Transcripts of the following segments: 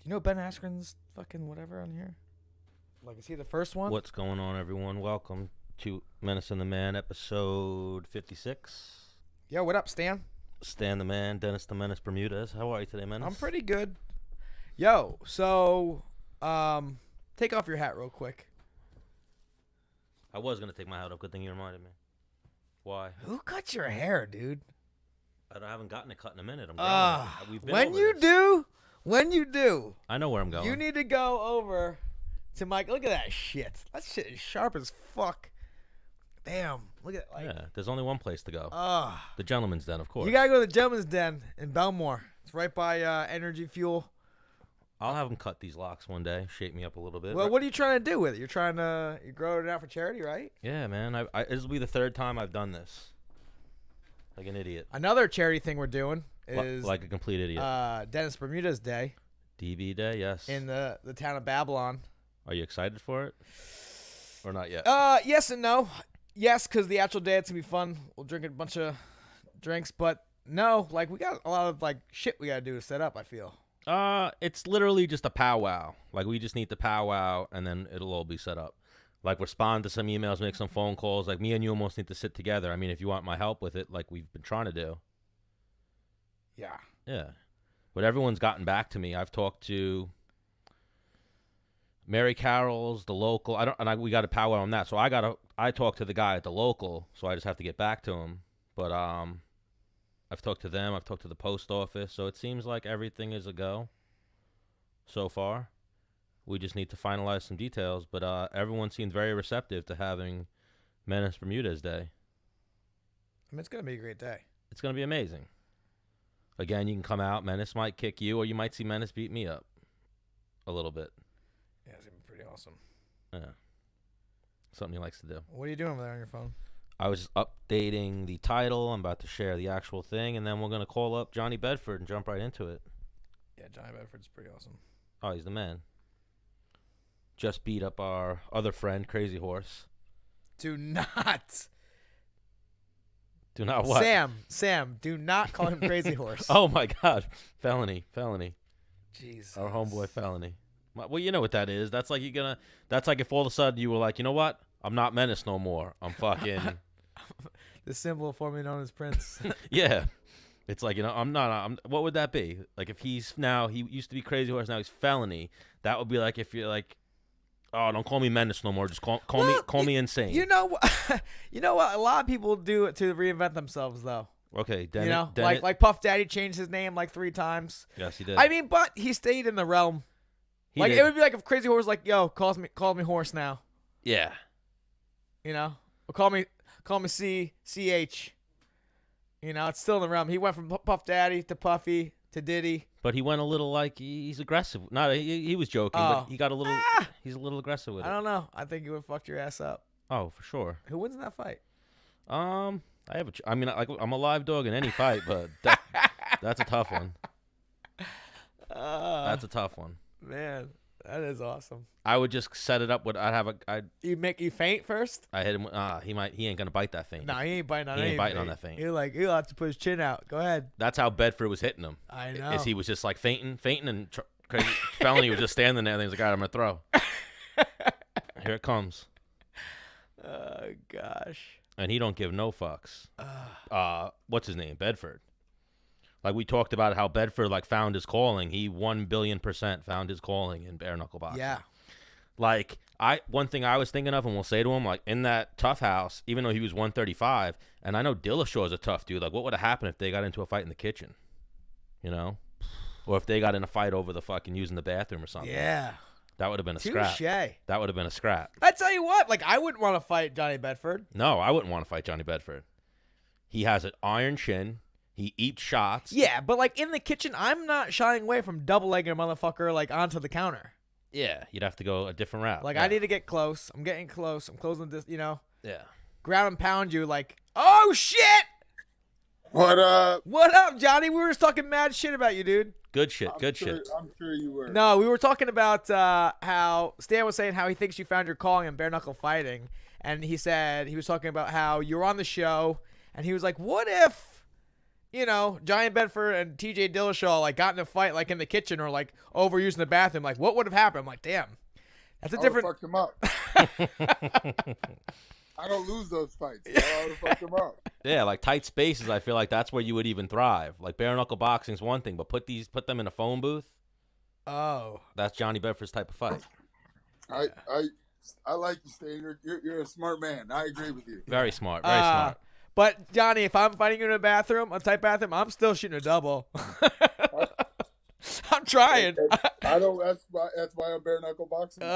you know Ben Askren's fucking whatever on here? Like, is he the first one? What's going on, everyone? Welcome to Menace Ben, episode 56. Yo, what up, Stan? Stan the Man, Dennis the Menace Bermudez. How are you today, Menace? I'm pretty good. Yo, so, take off your hat real quick. I was going to take my hat off. Good thing you reminded me. Why? Who cut your hair, dude? I haven't gotten it cut in a minute. I'm growing. We've been when over you this. do, when you do, I know where I'm going. you need to go over to Mike. Look at that shit. That shit is sharp as fuck. Damn. Look at like. Yeah, there's only one place to go. Ah. The Gentleman's Den, of course. You gotta go to the Gentleman's Den in Bellmore. It's right by Energy Fuel. I'll have them cut these locks one day, shape me up a little bit. Well, what are you trying to do with it? You're trying to you grow it out for charity, right? Yeah, man. This will be the third time I've done this. Like an idiot. Another charity thing we're doing is like a complete idiot. Dennis Bermudez Day. DB Day, yes. In the town of Babylon. Are you excited for it? Or not yet? Yes and no. Yes, because the actual day it's gonna be fun. We'll drink a bunch of drinks, but no, like we got a lot of like shit we gotta do to set up. I feel. It's literally just a powwow. Like we just need to powwow, and then it'll all be set up. Like respond to some emails, make some phone calls. Like me and you almost need to sit together. I mean, if you want my help with it, like we've been trying to do. Yeah. Yeah. But everyone's gotten back to me. I've talked to Mary Carroll's, the local. We got to powwow on that. So I talked to the guy at the local, so I just have to get back to him. But I've talked to them. I've talked to the post office. So it seems like everything is a go so far. We just need to finalize some details. But everyone seemed very receptive to having Menace Bermudez Day. I mean, it's going to be a great day. It's going to be amazing. Again, you can come out. Menace might kick you, or you might see Menace beat me up a little bit. Yeah, it's going to be pretty awesome. Yeah. Something he likes to do. What are you doing over there on your phone? I was updating the title. I'm about to share the actual thing, and then we're going to call up Johnny Bedford and jump right into it. Yeah, Johnny Bedford's pretty awesome. Oh, he's the man. Just beat up our other friend, Crazy Horse. Do not. Do not what? Sam, do not call him Crazy Horse. Oh, my God. Felony. Jesus. Our homeboy Felony. Well, you know what that is. That's like that's like if all of a sudden you were like, you know what? I'm not Menace no more. I'm fucking. The symbol formerly known as Prince. Yeah. It's like, I'm not. What would that be? Like if he used to be Crazy Horse, now he's Felony. That would be like if you're like, oh, don't call me Menace no more. Just call me insane. You know what? You know what? A lot of people do it to reinvent themselves, though. Okay, like Puff Daddy changed his name like 3 times. Yes, he did. I mean, but he stayed in the realm. It would be like if Crazy Horse was like, yo, call me Horse now. Yeah. You know, or call me CH. You know, it's still in the realm. He went from Puff Daddy to Puffy to Diddy. But he went a little like he's aggressive. No, he was joking, but he got a little. He's a little aggressive with it. I don't know. I think he would have fucked your ass up. Oh, for sure. Who wins in that fight? I'm a live dog in any fight, but that's a tough one. That's a tough one. Man, that is awesome. I would just set it up with You make you faint first? I hit him. He ain't gonna bite that feint. No, he ain't biting on He anything. ain't biting on that feint. He'll have to put his chin out. Go ahead. That's how Bedford was hitting him. I know. Is he was just like fainting, and Crazy Felony was just standing there. And he was like, all right, I'm gonna throw. Here it comes. Oh gosh. And he don't give no fucks. What's his name? Bedford. Like we talked about how Bedford like found his calling. He 1,000,000,000% found his calling in bare knuckle boxing. Yeah. Like one thing I was thinking of, and we'll say to him, like in that tough house, even though he was 135, and I know Dillashaw is a tough dude. Like what would have happened if they got into a fight in the kitchen? You know, or if they got in a fight over the fucking using the bathroom or something. Yeah. That would have been a scrap. Touché. That would have been a scrap. I tell you what, like I wouldn't want to fight Johnny Bedford. No, I wouldn't want to fight Johnny Bedford. He has an iron chin. He eats shots. Yeah, but like in the kitchen, I'm not shying away from double legging a motherfucker like onto the counter. Yeah, you'd have to go a different route. Like yeah. I need to get close. I'm getting close. I'm closing this. You know. Yeah. Ground and pound you like, oh shit. What up? What up, Johnny? We were just talking mad shit about you, dude. Good shit. Shit. I'm sure you were. No, we were talking about how Stan was saying how he thinks you found your calling in bare knuckle fighting, and he said he was talking about how you were on the show, and he was like, what if Johnny Bedford and TJ Dillashaw like got in a fight like in the kitchen or like overusing the bathroom, like what would have happened? I'm like, damn, that's a different. Fucked him up. I don't lose those fights. I would have fucked him up. Yeah, like tight spaces. I feel like that's where you would even thrive. Like bare knuckle boxing is one thing, but put them in a phone booth. Oh, that's Johnny Bedford's type of fight. I like you, Stan. You're a smart man. I agree with you. Very smart. Very smart. But Johnny, if I'm fighting you in a tight bathroom, I'm still shooting a double. I'm trying. I don't. That's why I'm bare knuckle boxing. You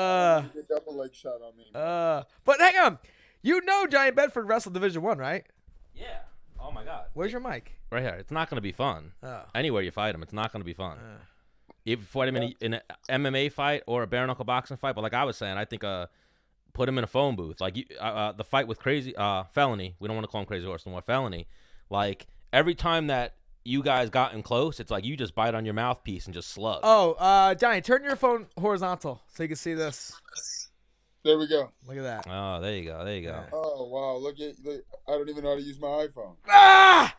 get double leg shot on me. But hang on, Johnny Bedford wrestled Division 1, right? Yeah. Oh my God. Where's your mic? Right here. It's not going to be fun. Anywhere you fight him, it's not going to be fun. If you fight him in an MMA fight or a bare knuckle boxing fight, but like I was saying, I think put him in a phone booth. Like the fight with Felony. We don't want to call him Crazy Horse no more. Felony. Like every time that you guys gotten close, it's like you just bite on your mouthpiece and just slug. Oh, Johnny, turn your phone horizontal so you can see this. There we go. Look at that. Oh, there you go. Yeah. Oh wow! Look, I don't even know how to use my iPhone. Ah!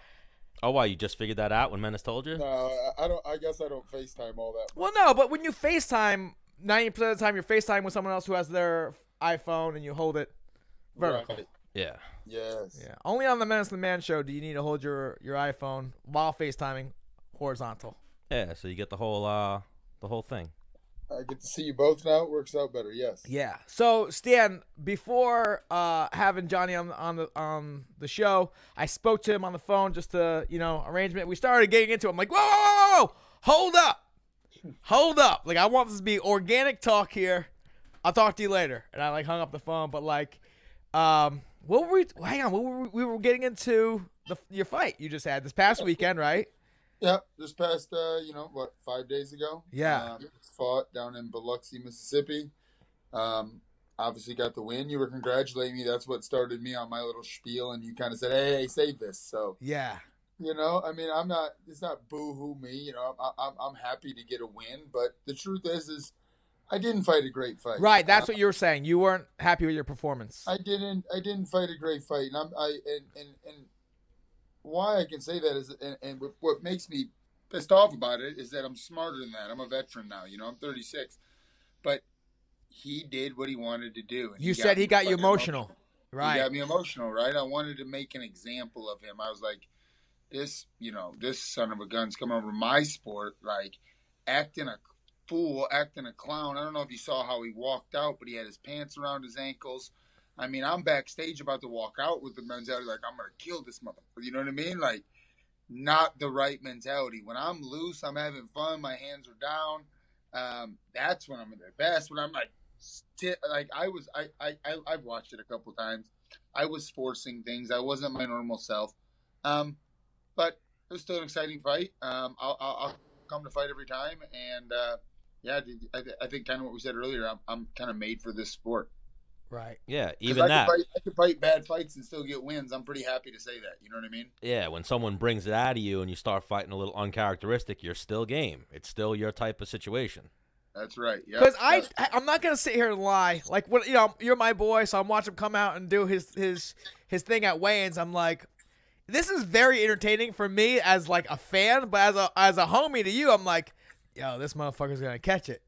Oh, why? You just figured that out when Menace told you? No, I don't. I guess I don't FaceTime all that. Well, no, but when you FaceTime, 90% of the time you're FaceTime with someone else who has their iPhone and you hold it vertical. Right. Yeah. Yes. Yeah. Only on the Menace Ben show do you need to hold your iPhone while FaceTiming horizontal. Yeah. So you get the whole thing. I get to see you both now. It works out better. Yes. Yeah. So Stan, before having Johnny on the show, I spoke to him on the phone just to arrangement. We started getting into it. I'm like, whoa, hold up. Like I want this to be organic talk here. I'll talk to you later. And I hung up the phone. But we were getting into your fight you just had this past weekend, right? Yep. This past 5 days ago. Yeah. Fought down in Biloxi, Mississippi. Obviously got the win. You were congratulating me. That's what started me on my little spiel, and you kind of said, "Hey, save this." So yeah, I mean, I'm not. It's not boo-hoo me. I'm happy to get a win, but the truth is I didn't fight a great fight. Right. That's what you were saying. You weren't happy with your performance. I didn't fight a great fight, and why I can say that is, and what makes me pissed off about it is that I'm smarter than that. I'm a veteran now. I'm 36, but he did what he wanted to do. And you said he got you emotional. Right. He got me emotional, right? I wanted to make an example of him. I was like, this son of a gun's coming over my sport, like acting a fool, acting a clown. I don't know if you saw how he walked out, but he had his pants around his ankles. I mean, I'm backstage about to walk out with the mentality like, I'm going to kill this motherfucker. You know what I mean? Like, not the right mentality. When I'm loose, I'm having fun, my hands are down. That's when I'm at the best. When I'm like I've watched it a couple times. I was forcing things. I wasn't my normal self. But it was still an exciting fight. I'll come to fight every time. And I think kind of what we said earlier, I'm kind of made for this sport. Right. Yeah, even that. I can fight bad fights and still get wins. I'm pretty happy to say that. You know what I mean? Yeah, when someone brings it out of you and you start fighting a little uncharacteristic, you're still game. It's still your type of situation. That's right. Yeah. Because I'm not gonna sit here and lie. Like when you're my boy, so I'm watching him come out and do his thing at weigh-ins. I'm like, this is very entertaining for me as like a fan, but as a homie to you, I'm like, yo, this motherfucker's gonna catch it,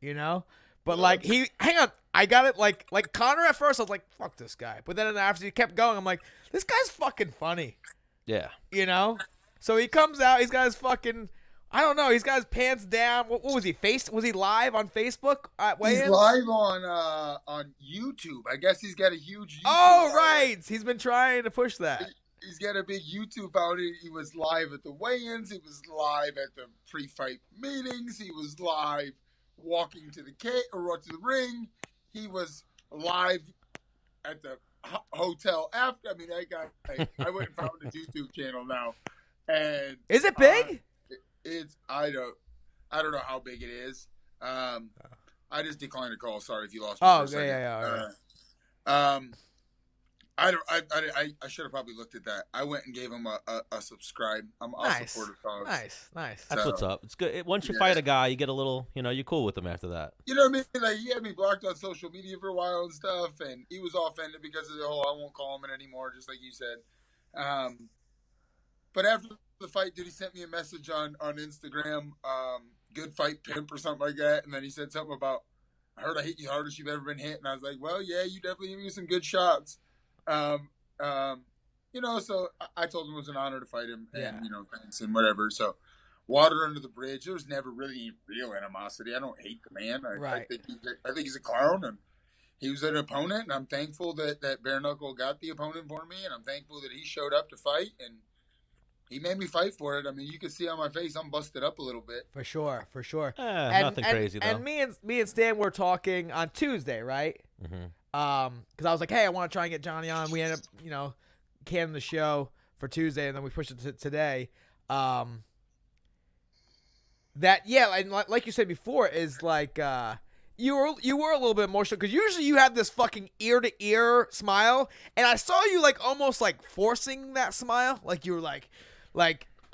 But like hang on, I got it. Like Connor at first, I was like, fuck this guy. But then after he kept going, I'm like, this guy's fucking funny. Yeah. So he comes out, he's got his fucking, I don't know, he's got his pants down. What was he? Was he live on Facebook at weigh-ins? He's live on YouTube. I guess he's got a huge YouTube. Oh, right. He's been trying to push that. He's got a big YouTube out. He was live at the weigh-ins. He was live at the pre-fight meetings. He was live walking to the the ring. He was live at the hotel after. I mean, I went and found his YouTube channel now, and is it big? I don't know how big it is. I just declined a call. Sorry if you lost. Oh, me for a yeah. I should have probably looked at that. I went and gave him a subscribe. I'll support his cause. Nice. That's what's up. It's good. Once you fight a guy, you get a little, you're cool with him after that. You know what I mean? Like, he had me blocked on social media for a while and stuff, and he was offended because of the whole I won't call him it anymore, just like you said. But after the fight, dude, he sent me a message on Instagram, good fight pimp or something like that, and then he said something about, I heard I hit you hardest you've ever been hit, and I was like, well, yeah, you definitely gave me some good shots. So I told him it was an honor to fight him, and thanks and whatever. So water under the bridge. There was never really real animosity. I don't hate the man. I think he's a clown, and he was an opponent, and I'm thankful that Bare Knuckle got the opponent for me, and I'm thankful that he showed up to fight, and he made me fight for it. I mean, you can see on my face I'm busted up a little bit. For sure. Nothing crazy, though. And me and Stan were talking on Tuesday, right? Mm-hmm. Because I was like, hey, I want to try and get Johnny on. We ended up, canning the show for Tuesday, and then we pushed it to today. And like you said before, is like you were a little bit emotional because usually you have this fucking ear to ear smile, and I saw you like almost like forcing that smile, like you were like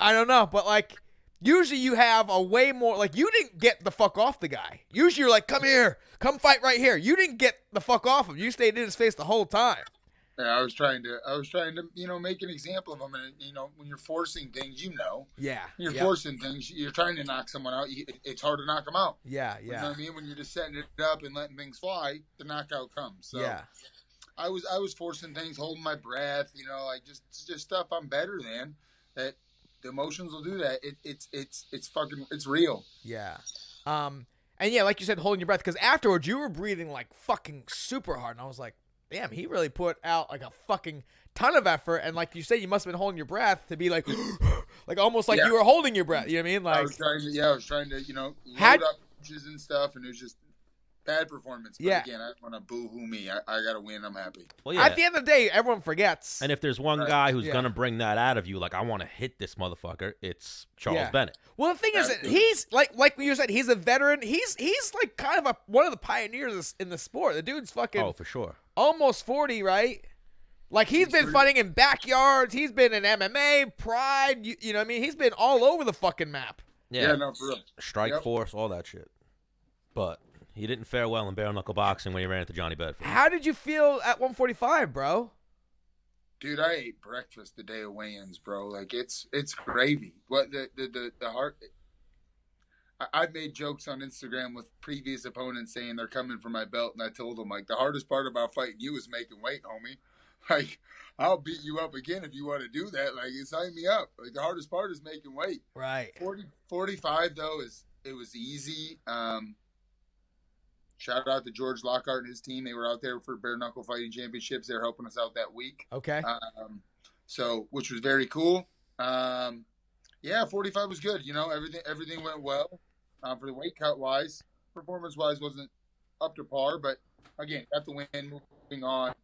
I don't know, but like usually you have a way more like you didn't get the fuck off the guy. Usually you're like, come here, come fight right here. You didn't get the fuck off him. You stayed in his face the whole time. Yeah, I was trying to, make an example of him, and when you're forcing things, you're forcing things. You're trying to knock someone out. It's hard to knock them out. Yeah. You know what I mean? When you're just setting it up and letting things fly, the knockout comes. So yeah. I was forcing things, holding my breath. Like just stuff I'm better than. That the emotions will do that. It's real. Yeah. And yeah, like you said, holding your breath, because afterwards you were breathing like fucking super hard, and I was like, damn, he really put out like a fucking ton of effort, and like you said, you must have been holding your breath to be like, like almost like you were holding your breath. You know what I mean? Like I was trying to, load up punches and stuff, and it was just bad performance. But again, I want to boo-hoo me. I got to win. I'm happy. Well, yeah. At the end of the day, everyone forgets. And if there's one guy who's gonna bring that out of you, like I want to hit this motherfucker, it's Charles Bennett. Well, the thing is, that he's like you said, he's a veteran. He's like kind of one of the pioneers in the sport. The dude's fucking for sure, almost 40, right? Like he's been fighting in backyards. He's been in MMA, Pride. You know what I mean? He's been all over the fucking map. Yeah, no, for real. Strike Force, all that shit. But he didn't fare well in bare knuckle boxing when he ran into Johnny Bedford. How did you feel at 145, bro? Dude, I ate breakfast the day of weigh-ins, bro. Like it's gravy. What the heart? I've made jokes on Instagram with previous opponents saying they're coming for my belt, and I told them like the hardest part about fighting you is making weight, homie. Like I'll beat you up again if you want to do that. Like sign me up. Like the hardest part is making weight. Right. 45 though it was easy. Shout out to George Lockhart and his team. They were out there for Bare Knuckle Fighting Championships. They were helping us out that week. Okay. So which was very cool. 45 was good. Everything went well. For the weight cut wise, performance wise wasn't up to par, but again, got the win. Moving on.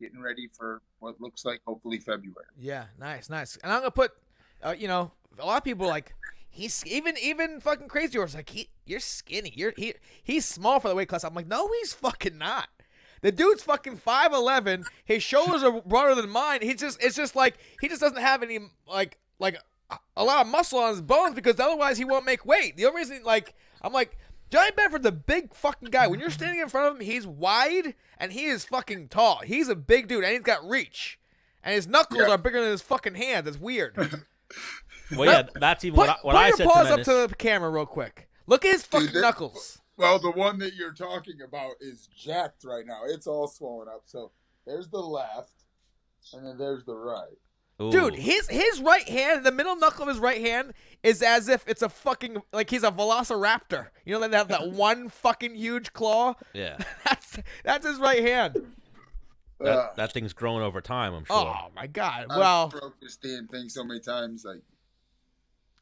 Getting ready for what looks like hopefully February. Yeah, nice. And I'm gonna put, a lot of people like. He's even fucking Crazy Horse like you're skinny. He's small for the weight class. I'm like, no, he's fucking not. The dude's fucking 5'11". His shoulders are broader than mine. It's just like he just doesn't have any like a lot of muscle on his bones because otherwise he won't make weight. The only reason I'm like Johnny Bedford's a big fucking guy. When you're standing in front of him, he's wide and he is fucking tall. He's a big dude and he's got reach. And his knuckles are bigger than his fucking hands. It's weird. Well, yeah, that's even what I said to Put your paws Menace. up to the camera real quick. Look at his fucking knuckles. Well, the one that you're talking about is jacked right now. It's all swollen up. So there's the left, and then there's the right. Ooh. Dude, his right hand, the middle knuckle of his right hand is as if it's a fucking, like he's a velociraptor. You know, they have that one fucking huge claw? Yeah. That's his right hand. That thing's grown over time, I'm sure. Oh, my God. I've broke this damn thing so many times, like.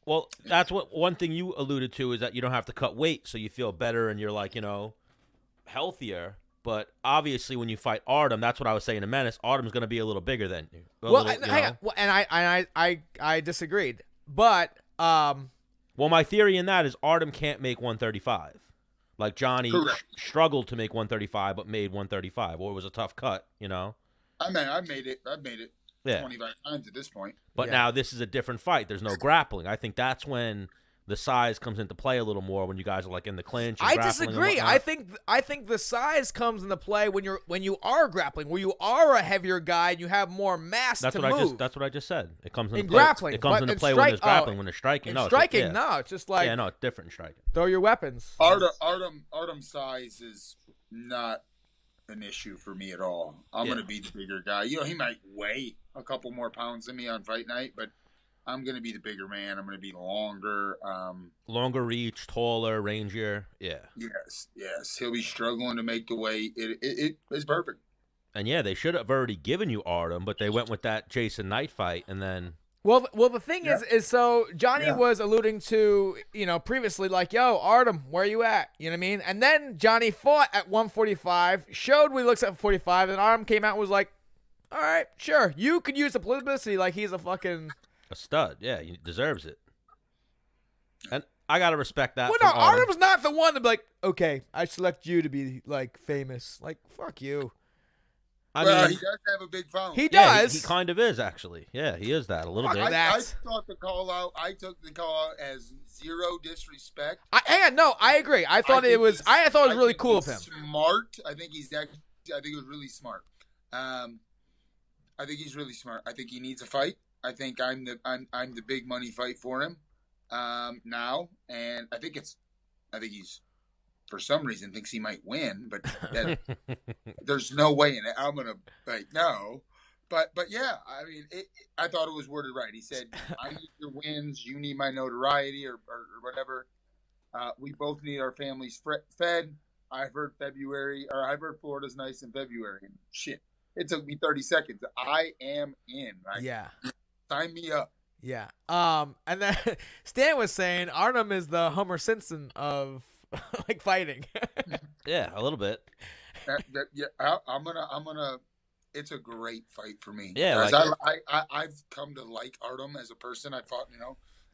Well, that's what one thing you alluded to is that you don't have to cut weight, so you feel better and you're like, healthier. But obviously, when you fight Artem, that's what I was saying to Menace. Artem's going to be a little bigger than you. Hang on. And I disagreed, but well, my theory in that is Artem can't make 135. Like Johnny struggled to make 135, but made 135, or it was a tough cut. I've made it. 25 times at this point. But now this is a different fight. There's no grappling. I think that's when the size comes into play a little more when you guys are like in the clinch. And I grappling and disagree. whatnot. I think the size comes into play when you are grappling, where you are a heavier guy and you have more mass That's to what move. that's what I just said. It comes into In play. grappling, It comes but into in play when strike- there's grappling. oh, When there's striking, In no, striking, it's, yeah. no, it's just like Yeah, no, it's different in striking. throw your weapons. Artem's size is not an issue for me at all. I'm Yeah. going to be the bigger guy. You know, he might weigh a couple more pounds than me on fight night, but I'm going to be the bigger man. I'm going to be longer. Longer reach, taller, rangier. Yeah. Yes. He'll be struggling to make the weight. It is perfect. And yeah, they should have already given you Artem, but they went with that Jason Knight fight, and then Well, the thing is so Johnny Yeah. was alluding to, previously, like, yo, Artem, where you at? You know what I mean? And then Johnny fought at 145, showed we looks at 45, and Artem came out and was like, all right, sure, you could use the publicity like he's a fucking... a stud. Yeah, he deserves it. And I gotta respect that. Well, from no, Artem's not the one to be like, okay, I select you to be, like, famous. Like, fuck you. I Well, mean, he does have a big phone. He yeah, does. he kind of is actually. Yeah, he is that a little bit. I thought the call out. I took the call out as zero disrespect. I agree. I thought it was really cool of him. Smart. I think it was really smart. I think he's really smart. I think he needs a fight. I think I'm the big money fight for him now, and I think he's for some reason thinks he might win, but there's no way in it. I'm gonna no, but yeah, I mean, I thought it was worded right. He said, "I need your wins, you need my notoriety, or whatever. We both need our families fed." I've heard Florida's nice in February, and shit, it took me 30 seconds. I am in. Yeah. Sign me up. Yeah. And then Stan was saying Artem is the Homer Simpson of like fighting. Yeah, a little bit. I'm gonna. It's a great fight for me. Yeah, I've come to like Artem as a person. I fought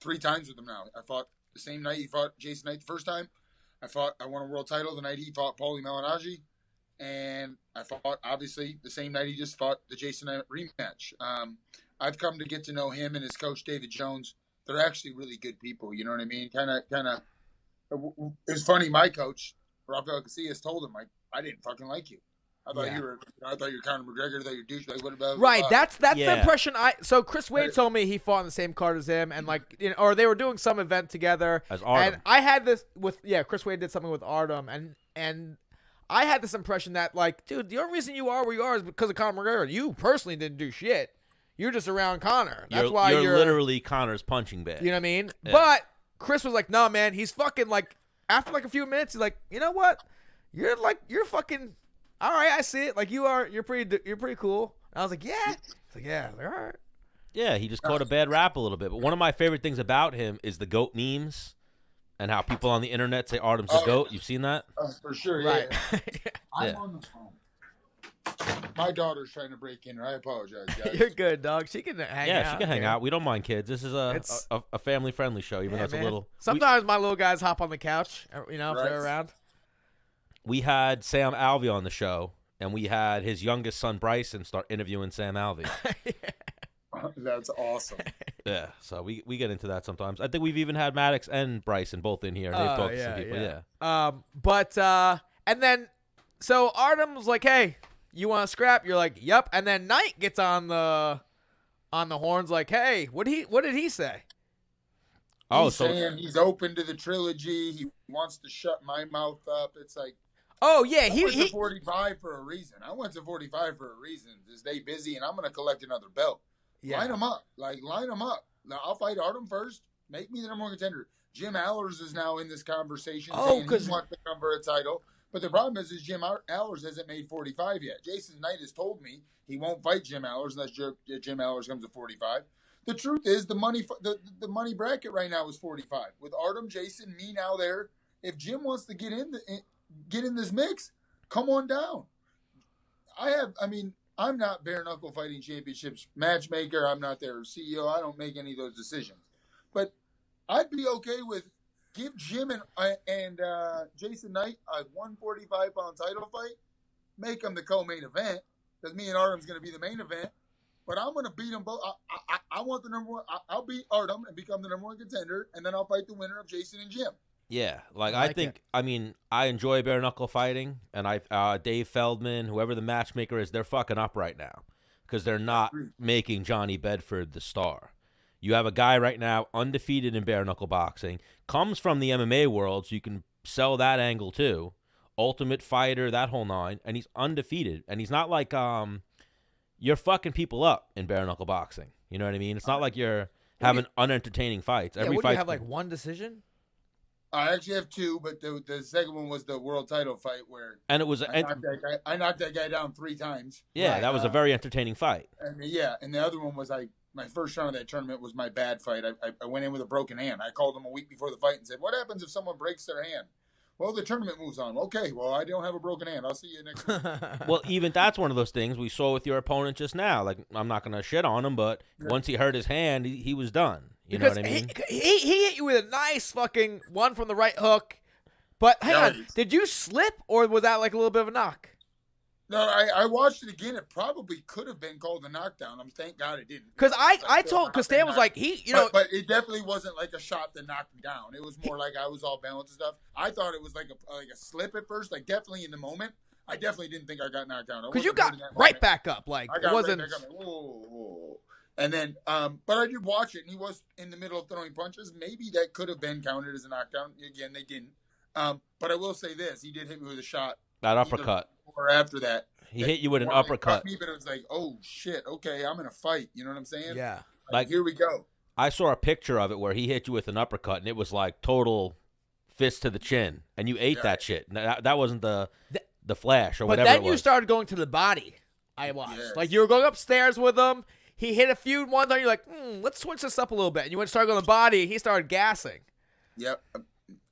3 times with him now. I fought the same night he fought Jason Knight the first time. I won a world title the night he fought Paulie Malignaggi, and I fought obviously the same night he just fought the Jason Knight rematch. I've come to get to know him and his coach David Jones. They're actually really good people. You know what I mean? Kind of. It's funny. My coach Rafael Casillas told him, I didn't fucking like you. I thought you were Conor McGregor. I thought you were douche. Like, what about right? That's the Yeah. impression So Chris Wade told me he fought in the same card as him, and or they were doing some event together. As Artem. And I had this with Chris Wade did something with Artem, and I had this impression that dude, the only reason you are where you are is because of Conor McGregor. You personally didn't do shit. You're just around Conor. That's why you're literally Conor's punching bag. You know what I mean? Yeah. But Chris was like, "No, man, he's fucking after a few minutes, he's like, you know what? You're fucking all right. I see it. Like you're pretty cool." And I was like, "Yeah." He's like, "Yeah, they're all right." Yeah, he just caught a bad rap a little bit. But one of my favorite things about him is the GOAT memes and how people on the internet say Artem's the GOAT. You've seen that? For sure, Right. yeah. I'm Yeah. on the phone. My daughter's trying to break in. I apologize, guys. You're good, dog. She can hang out. Yeah, she can hang out. We don't mind kids. This is a family-friendly show, even though it's man. a little... Sometimes my little guys hop on the couch, if Right. they're around. We had Sam Alvey on the show, and we had his youngest son, Bryson, start interviewing Sam Alvey. That's awesome. Yeah, so we get into that sometimes. I think we've even had Maddox and Bryson both in here, and they've talked to some people. Yeah. And then, so Artem was like, "Hey, you want to scrap?" You're like, "Yep." And then Knight gets on the horns, like, "Hey, what did he say?" He's saying he's open to the trilogy. He wants to shut my mouth up. It's like, oh yeah, I went to 45 for a reason. I went to 45 for a reason to stay busy, and I'm going to collect another belt. Yeah. Line them up. Line them up. Now, I'll fight Artem first. Make me the number 1 contender. Jim Allers is now in this conversation saying he wants to come for a title. But the problem is Jim Allers hasn't made 45 yet. Jason Knight has told me he won't fight Jim Allers unless Jim Allers comes to 45. The truth is the money bracket right now is 45. With Artem, Jason, me now there. If Jim wants to get in this mix, come on down. I'm not Bare Knuckle Fighting Championships matchmaker. I'm not their CEO. I don't make any of those decisions. But I'd be okay with give Jim and Jason Knight a 145-pound title fight. Make them the co-main event because me and Artem's going to be the main event. but I'm gonna beat them both. I want the number one. I'll beat Artem and become the number one contender, and then I'll fight the winner of Jason and Jim. Yeah, like I I like think, I mean, I enjoy bare knuckle fighting, and Dave Feldman, whoever the matchmaker is, they're fucking up right now because they're not making Johnny Bedford the star. You have a guy right now undefeated in bare knuckle boxing, comes from the MMA world, so you can sell that angle too. Ultimate Fighter, that whole nine, and he's undefeated, and he's not like you're fucking people up in bare knuckle boxing. You know what I mean? It's not like you're having unentertaining fights. Yeah, Every what do fight you have, like one decision? I actually have two, but the second one was the world title fight where and it was I knocked that guy down 3 times. Yeah, Right. that was a very entertaining fight. And the other one was my first round of that tournament was my bad fight. I went in with a broken hand. I called him a week before the fight and said, "What happens if someone breaks their hand?" Well, the tournament moves on. Okay, well, I don't have a broken hand. I'll see you next week. Well, even that's one of those things we saw with your opponent just now. Like, I'm not going to shit on him, but once he hurt his hand, he was done. You know what I mean? He hit you with a nice fucking one from the right hook. But hang on, did you slip or was that like a little bit of a knock? No, I watched it again. It probably could have been called a knockdown. Thank God it didn't. Because because Stan was like, but it definitely wasn't like a shot that knocked me down. It was more like I was all balanced and stuff. I thought it was like a slip at first, like definitely in the moment. I definitely didn't think I got knocked down. Because you got right back up, like I got it wasn't. Right back up, like, whoa. And then, but I did watch it, and he was in the middle of throwing punches. Maybe that could have been counted as a knockdown. Again, they didn't. But I will say this: he did hit me with a shot. That uppercut. Or after that. He hit you with an uppercut. Me, but it was like, oh shit, okay, I'm in a fight. You know what I'm saying? Yeah. Like here we go. I saw a picture of it where he hit you with an uppercut, and it was like total fist to the chin, and you ate that shit. That wasn't the flash or whatever. But then you started going to the body. I watched. Yes. Like you were going upstairs with him. He hit a few ones on you. Like, let's switch this up a little bit. And you went to start going to the body. And he started gassing. Yep.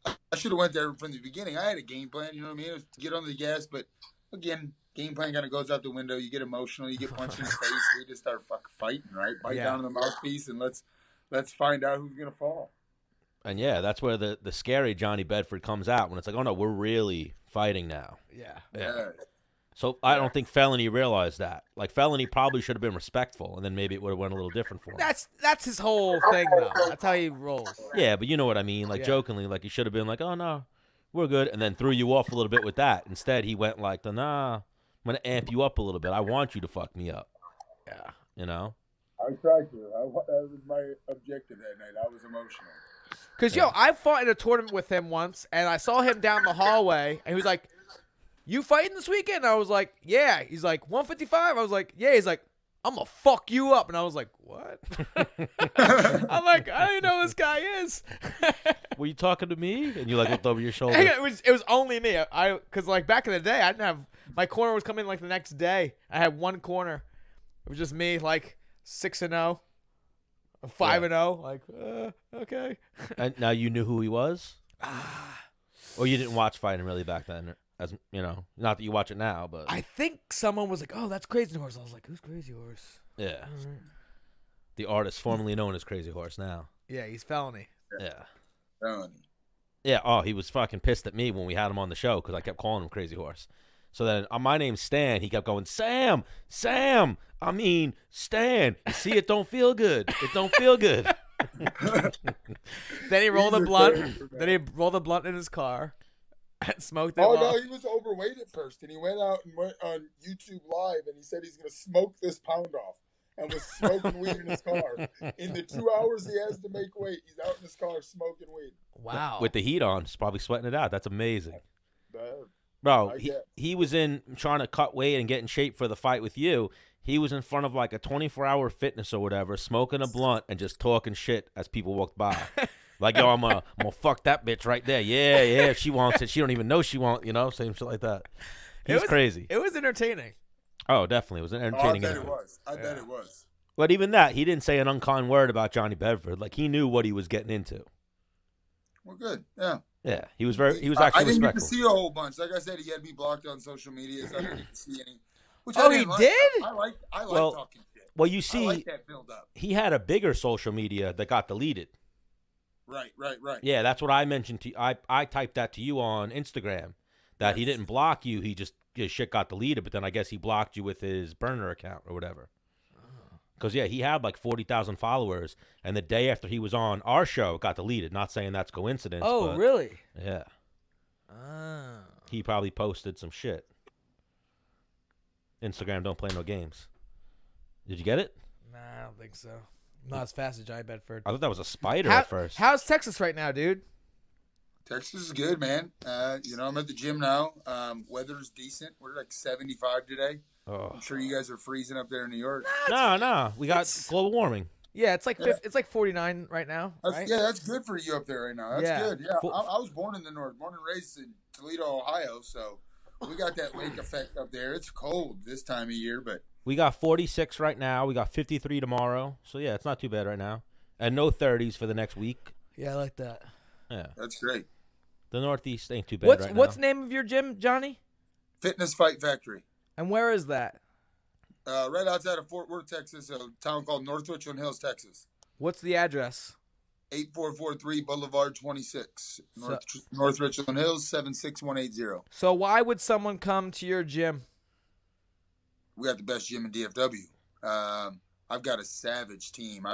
I should have went there from the beginning. I had a game plan. You know what I mean? It was to get on the gas, but again. Game plan kind of goes out the window. You get emotional. You get punched in the face. We just start fucking fighting, right? Bite down on the mouthpiece, and let's find out who's gonna fall. And yeah, that's where the scary Johnny Bedford comes out when it's like, oh no, we're really fighting now. Yeah. So I don't think Felony realized that. Like Felony probably should have been respectful, and then maybe it would have went a little different for him. That's his whole thing, though. That's how he rolls. Yeah, but you know what I mean. Like jokingly, like he should have been like, oh no, we're good, and then threw you off a little bit with that. Instead, he went like, nah. I'm going to amp you up a little bit. I want you to fuck me up. Yeah. You know? I tried to. That was my objective that night. I was emotional. Because, I fought in a tournament with him once, and I saw him down the hallway, and he was like, you fighting this weekend? And I was like, yeah. He's like, 155? I was like, yeah. He's like, I'm going to fuck you up. And I was like, what? I'm like, I don't even know who this guy is. Were you talking to me? And you like looked over your shoulder? It was only me. Because like back in the day, I didn't have my corner was coming like the next day. I had one corner. It was just me, like 6-0, 5-0. Like, okay. And now you knew who he was, or you didn't watch fighting really back then, as you know. Not that you watch it now, but I think someone was like, "Oh, that's Crazy Horse." I was like, "Who's Crazy Horse?" Yeah, right. The artist formerly known as Crazy Horse now. Yeah, he's Felony. Yeah. Felony. Yeah. Oh, he was fucking pissed at me when we had him on the show because I kept calling him Crazy Horse. So then, my name's Stan. He kept going, Sam. I mean, Stan. You see, it don't feel good. It don't feel good. Then he rolled a blunt. Then he rolled a blunt in his car and smoked it. Oh no, he was overweight at first, and he went out and went on YouTube Live, and he said he's gonna smoke this pound off, and was smoking weed in his car. In the 2 hours he has to make weight, he's out in his car smoking weed. Wow. With the heat on, he's probably sweating it out. That's amazing. Bad. Bro, he was in trying to cut weight and get in shape for the fight with you. He was in front of like a 24-hour fitness or whatever, smoking a blunt and just talking shit as people walked by. Like, yo, I'm gonna fuck that bitch right there. Yeah, she wants it. She don't even know she wants, same shit like that. He's crazy. It was entertaining. Oh, definitely. It was an entertaining. I bet it was. But even that, he didn't say an unkind word about Johnny Bedford. Like, he knew what he was getting into. Well, good. Yeah. Yeah, he was actually I didn't respectful. get to see a whole bunch. Like I said, he had me blocked on social media, so I didn't get to see any. Which he did? I like talking shit. Well, you see, I like that build up. He had a bigger social media that got deleted. Right. Yeah, that's what I mentioned to you. I typed that to you on Instagram, that he didn't block you. His shit got deleted, but then I guess he blocked you with his burner account or whatever. Because, yeah, he had like 40,000 followers, and the day after he was on our show, it got deleted. Not saying that's coincidence. Oh, but, really? Yeah. Oh. He probably posted some shit. Instagram don't play no games. Did you get it? Nah, I don't think so. Not as fast as Johnny Bedford. I thought that was a spider at first. How's Texas right now, dude? Texas is good, man. I'm at the gym now. Weather's decent. We're like 75 today. Oh. I'm sure you guys are freezing up there in New York. No. We got global warming. Yeah, it's like it's like 49 right now. Right? Yeah, that's good for you up there right now. That's good. Yeah, I was born in the north, born and raised in Toledo, Ohio, so we got that lake effect up there. It's cold this time of year, but we got 46 right now. We got 53 tomorrow. So yeah, it's not too bad right now, and no 30s for the next week. Yeah, I like that. Yeah, that's great. The Northeast ain't too bad right now. What's the name of your gym, Johnny? Fitness Fight Factory. And where is that? Right outside of Fort Worth, Texas, a town called North Richland Hills, Texas. What's the address? 8443 Boulevard 26, North Richland Hills, 76180. So why would someone come to your gym? We got the best gym in DFW. I've got a savage team.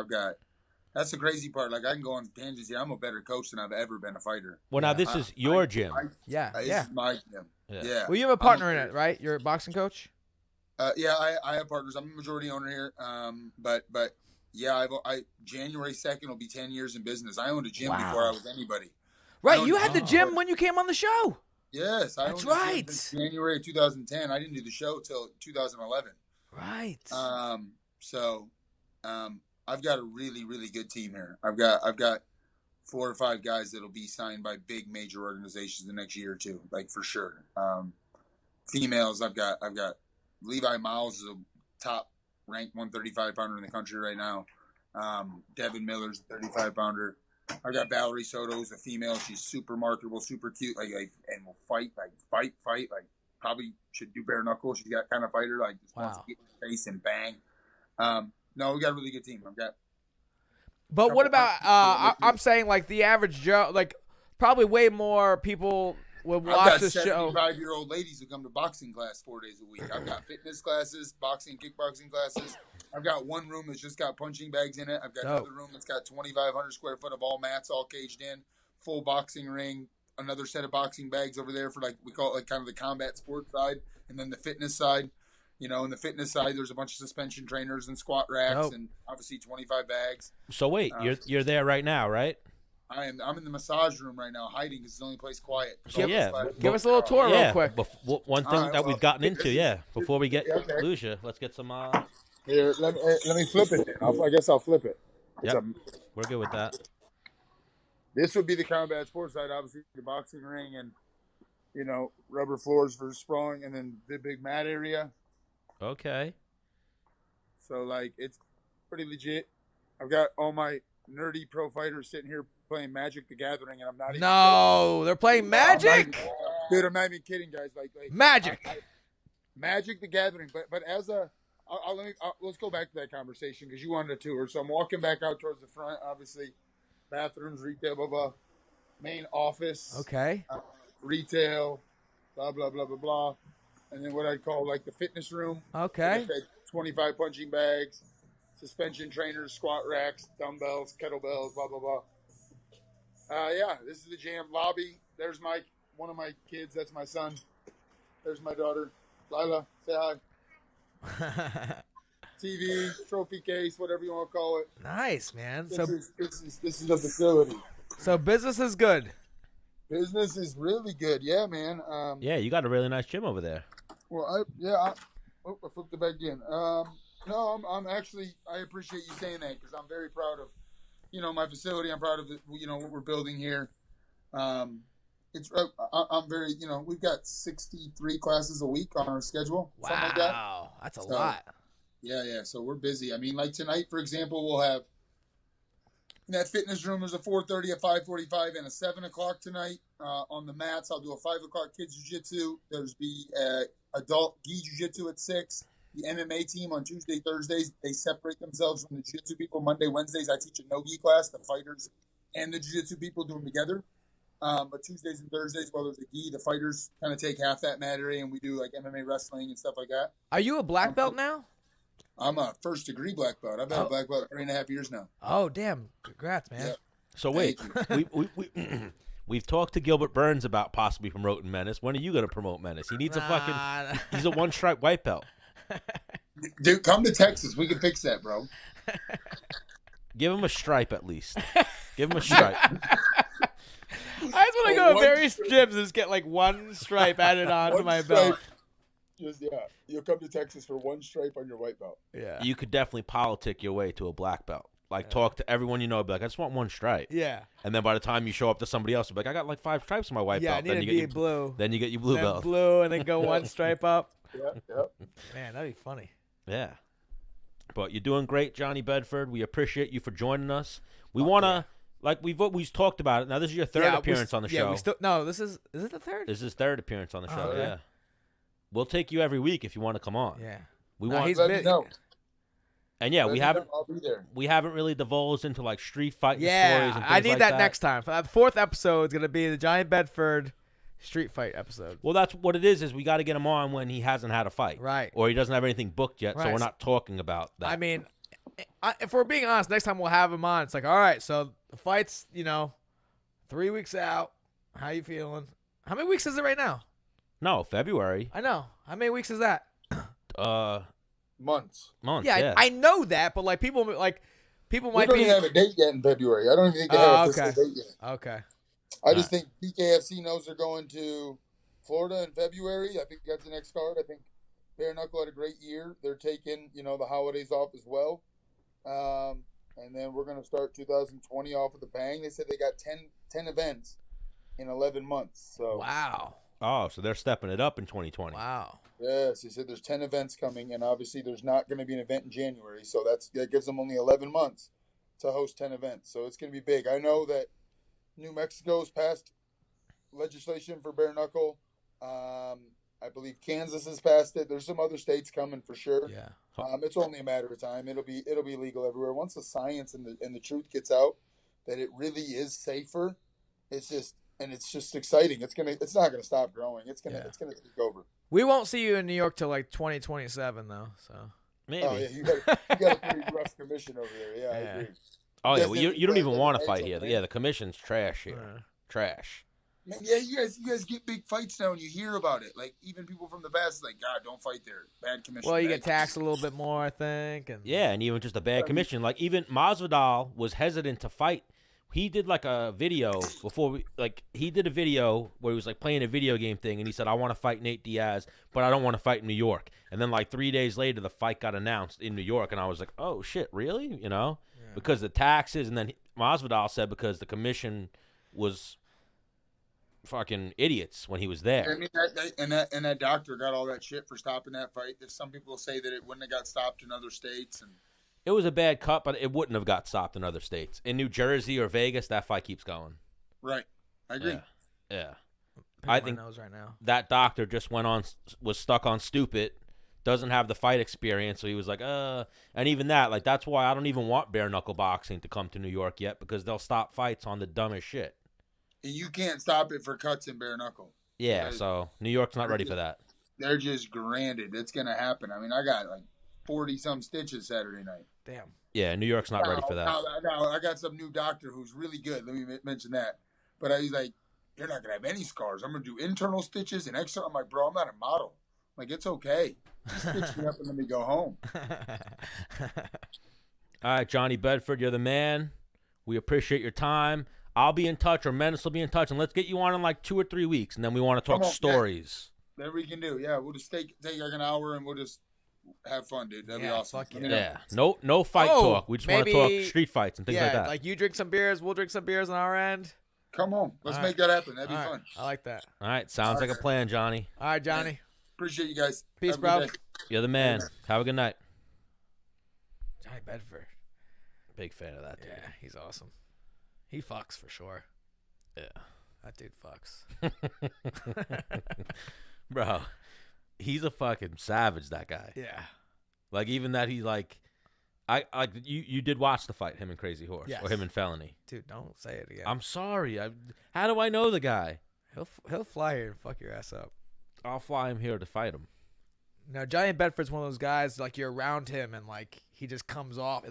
That's the crazy part. Like, I can go on tangents here. I'm a better coach than I've ever been a fighter. Well, now this is your gym. Yeah. This is my gym. Yeah. Well, you have a partner in it, right? You're a boxing coach? Yeah, I have partners. I'm a majority owner here. But yeah, January 2nd will be 10 years in business. I owned a gym before I was anybody. Right, you had the gym when you came on the show. Yes, I That's owned the right. gym since January of 2010. I didn't do the show till 2011. Right. I've got a really, really good team here. I've got 4 or 5 guys that'll be signed by big major organizations the next year or two, like for sure. Females, I've got Levi Miles is a top ranked 135 pounder in the country right now. Devin Miller's a 35 pounder. I got Valerie Soto, who's a female. She's super marketable, super cute, and will fight. Probably should do bare knuckle. She's got kind of fighter, just wants to get in the face and bang. No, we got a really good team. But what about? I'm saying like the average Joe, like probably way more people would watch this show. I've got 75-year-old ladies who come to boxing class 4 days a week. I've got fitness classes, boxing, kickboxing classes. I've got one room that's just got punching bags in it. I've got another room that's got 2,500 square foot of all mats, all caged in, full boxing ring, another set of boxing bags over there for we call it kind of the combat sports side, and then the fitness side. In the fitness side, there's a bunch of suspension trainers and squat racks and obviously 25 bags. So wait, you're there right now, right? I'm in the massage room right now, hiding because it's the only place quiet. Give us a little tour real quick. One thing that we've gotten into, before we lose you, let's get some. Here, let me flip it. I guess I'll flip it. Yep. We're good with that. This would be the combat sports side, obviously the boxing ring and rubber floors for sprawling, and then the big mat area. Okay. So it's pretty legit. I've got all my nerdy pro fighters sitting here playing Magic the Gathering, and I'm not even kidding. They're playing Magic? Dude, I'm not even kidding, guys. Magic. Magic the Gathering. But as let's go back to that conversation because you wanted a tour. So I'm walking back out towards the front, obviously. Bathrooms, retail, blah, blah. Main office. Okay. Retail, blah, blah, blah, blah, blah. And then what I'd call the fitness room. Okay. 25 punching bags, suspension trainers, squat racks, dumbbells, kettlebells, blah, blah, blah. This is the jam lobby. There's one of my kids. That's my son. There's my daughter. Lila, say hi. TV, trophy case, whatever you want to call it. Nice, man. This is the facility. So business is good. Business is really good. Yeah, man. You got a really nice gym over there. Well, I flipped it back in. No, I'm actually, I appreciate you saying that because I'm very proud of, my facility. I'm proud of it, what we're building here. I'm very, we've got 63 classes a week on our schedule. Wow. Something like that. That's a lot. Yeah. So we're busy. I mean, tonight, for example, we'll have in that fitness room, there's a 4:30, a 5:45, and a 7 o'clock tonight. On the mats, I'll do a 5 o'clock kids jiu-jitsu. There's the adult gi jiu-jitsu at 6. The MMA team on Tuesday, Thursdays, they separate themselves from the jiu-jitsu people. Monday, Wednesdays, I teach a no-gi class. The fighters and the jiu-jitsu people do them together. But Tuesdays and Thursdays, while there's a gi, the fighters kind of take half that mat area, and we do MMA wrestling and stuff like that. Are you a black belt now? I'm a first degree black belt. I've been a black belt 3.5 years now. Oh, damn. Congrats, man. Yep. So wait, we've talked to Gilbert Burns about possibly promoting Menace. When are you going to promote Menace? He needs he's a one-stripe white belt. Dude, come to Texas. We can fix that, bro. Give him a stripe at least. Give him a stripe. I just want to go to various gyms and just get like one stripe added on to my belt. Just you'll come to Texas for one stripe on your white belt. Yeah, you could definitely politic your way to a black belt. Like talk to everyone you know, be like, I just want one stripe. Yeah, and then by the time you show up to somebody else, you'll be like, I got like 5 stripes on my white belt. Yeah, I need to be blue. Then you get your blue belt. Blue, and then go one stripe up. Yep. Man, that'd be funny. Yeah, but you're doing great, Johnny Bedford. We appreciate you for joining us. We wanna. Like we've talked about it. Now this is your third appearance on the show. This is it the third? This is his third appearance on the show. Okay. Yeah, we'll take you every week if you want to come on. Yeah, we want. He's big. And yeah, I'll be there. We haven't really divulged into like street fighting stories. And I need like that next time. The 4th episode is gonna be the Johnny Bedford street fight episode. Well, that's what it is we got to get him on when he hasn't had a fight, right? Or he doesn't have anything booked yet, right. So we're not talking about that. I mean, if we're being honest, next time we'll have him on. It's like, all right, so the fight's 3 weeks out. How you feeling? How many weeks is it right now? No, February. I know. How many weeks is that? Months. Yeah. I know that, but people might We don't even have a date yet in February. I don't even think they have a fiscal date yet. Okay. I just think PKFC knows they're going to Florida in February. I think that's the next card. I think Bare Knuckle had a great year. They're taking, the holidays off as well. And then we're going to start 2020 off with a bang. They said they got 10 events in 11 months. So wow. Oh, so they're stepping it up in 2020. Wow. Yes, he said there's 10 events coming, and obviously there's not going to be an event in January, so that gives them only 11 months to host 10 events. So it's going to be big. I know that New Mexico's passed legislation for bare knuckle. I believe Kansas has passed it. There's some other states coming for sure. Yeah. It's only a matter of time. It'll be legal everywhere. Once the science and the truth gets out that it really is safer, it's just exciting. It's not gonna stop growing. It's gonna take over. We won't see you in New York till like 2027 though. So maybe. Oh yeah, you got a pretty rough commission over there. Yeah, I agree. Oh yeah, well, you don't even want to fight here. Yeah, the commission's trash here. Trash. Man, yeah, you guys get big fights now, and you hear about it. Like even people from the past, like God, don't fight there. Bad commission. Well, you get taxed a little bit more, I think. And and even just a bad commission. Like even Masvidal was hesitant to fight. He did like a video he did a video where he was like playing a video game thing, and he said, I want to fight Nate Diaz, but I don't want to fight in New York. And then like 3 days later, the fight got announced in New York, and I was like, oh shit, really? Because the taxes, and then Masvidal said because the commission was fucking idiots when he was there. I mean, that doctor got all that shit for stopping that fight. There's some people say that it wouldn't have got stopped in other states, and it was a bad cut, but it wouldn't have got stopped in other states. In New Jersey or Vegas, that fight keeps going. Right, I agree. Yeah. I think right now. That doctor just was stuck on stupid, doesn't have the fight experience, so he was like, and even that, that's why I don't even want bare knuckle boxing to come to New York yet, because they'll stop fights on the dumbest shit. And you can't stop it for cuts in bare knuckle. Yeah, so New York's not ready for that. They're just granted. It's going to happen. I mean, I got 40-some stitches Saturday night. Damn. Yeah, New York's not ready for that. I got some new doctor who's really good. Let me mention that. But he's like, you're not going to have any scars. I'm going to do internal stitches and external. I'm like, bro, I'm not a model. I'm like, it's okay. Just stitch me up and let me go home. All right, Johnny Bedford, you're the man. We appreciate your time. I'll be in touch, or Menace will be in touch, and let's get you on in like 2 or 3 weeks, and then we want to talk stories. Yeah. That we can do. Yeah, we'll just take like an hour, and we'll just have fun, dude. That'd be awesome. Yeah. No fight talk. We just want to talk street fights and things like that. Like you drink some beers, we'll drink some beers on our end. Come on. Let's make that happen. That'd be fun. I like that. All right. Sounds like a plan, Johnny. All right, Johnny. Yeah. Appreciate you guys. Peace, bro. You're the man. Have a good night. Johnny Bedford. Big fan of that dude. Yeah, he's awesome. He fucks for sure. Yeah. That dude fucks. Bro, he's a fucking savage, that guy. Yeah. Like, even that he, you did watch the fight, him and Crazy Horse, yes. Or him and Felony. Dude, don't say it again. I'm sorry. How do I know the guy? He'll fly here and fuck your ass up. I'll fly him here to fight him. No, Johnny Bedford's one of those guys, like, you're around him and, like, he just comes off.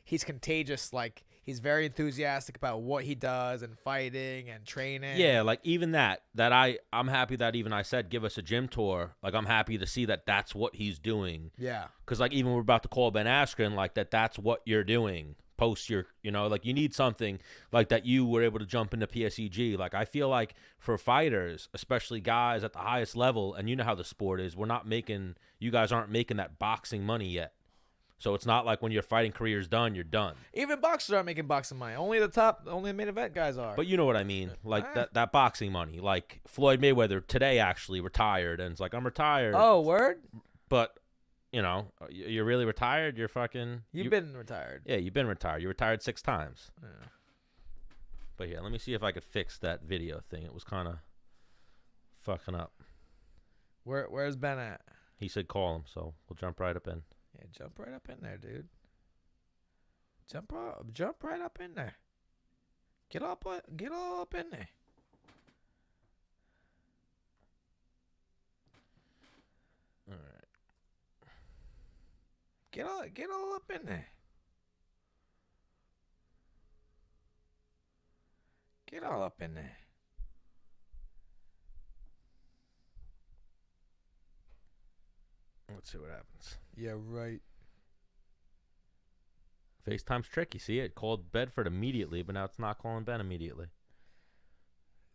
He's contagious. Like, he's very enthusiastic about what he does and fighting and training. Yeah, like, even I'm happy that even I said give us a gym tour. Like, I'm happy to see that that's what he's doing. Yeah. Because, like, even we're about to call Ben Askren, like, that's what you're doing. Post your, like, you need something like that you were able to jump into PSEG. Like, I feel like for fighters, especially guys at the highest level, and you know how the sport is, you guys aren't making that boxing money yet. So it's not like when your fighting career is done, you're done. Even boxers aren't making boxing money. Only the main event guys are. But you know what I mean. Like, that boxing money. Like, Floyd Mayweather today actually retired, and it's like, I'm retired. Oh, word? But, you're really retired? You're fucking... You've been retired. Yeah, you've been retired. You retired 6 times. Yeah. But yeah, let me see if I could fix that video thing. It was kind of fucking up. Where's Ben at? He said call him, so we'll jump right up in. Yeah, jump right up in there, dude. Jump right up in there. Get all up in there. All right. Get all up in there. Get all up in there. Let's see what happens. Yeah, right. FaceTime's tricky. See, it called Bedford immediately, but now it's not calling Ben immediately.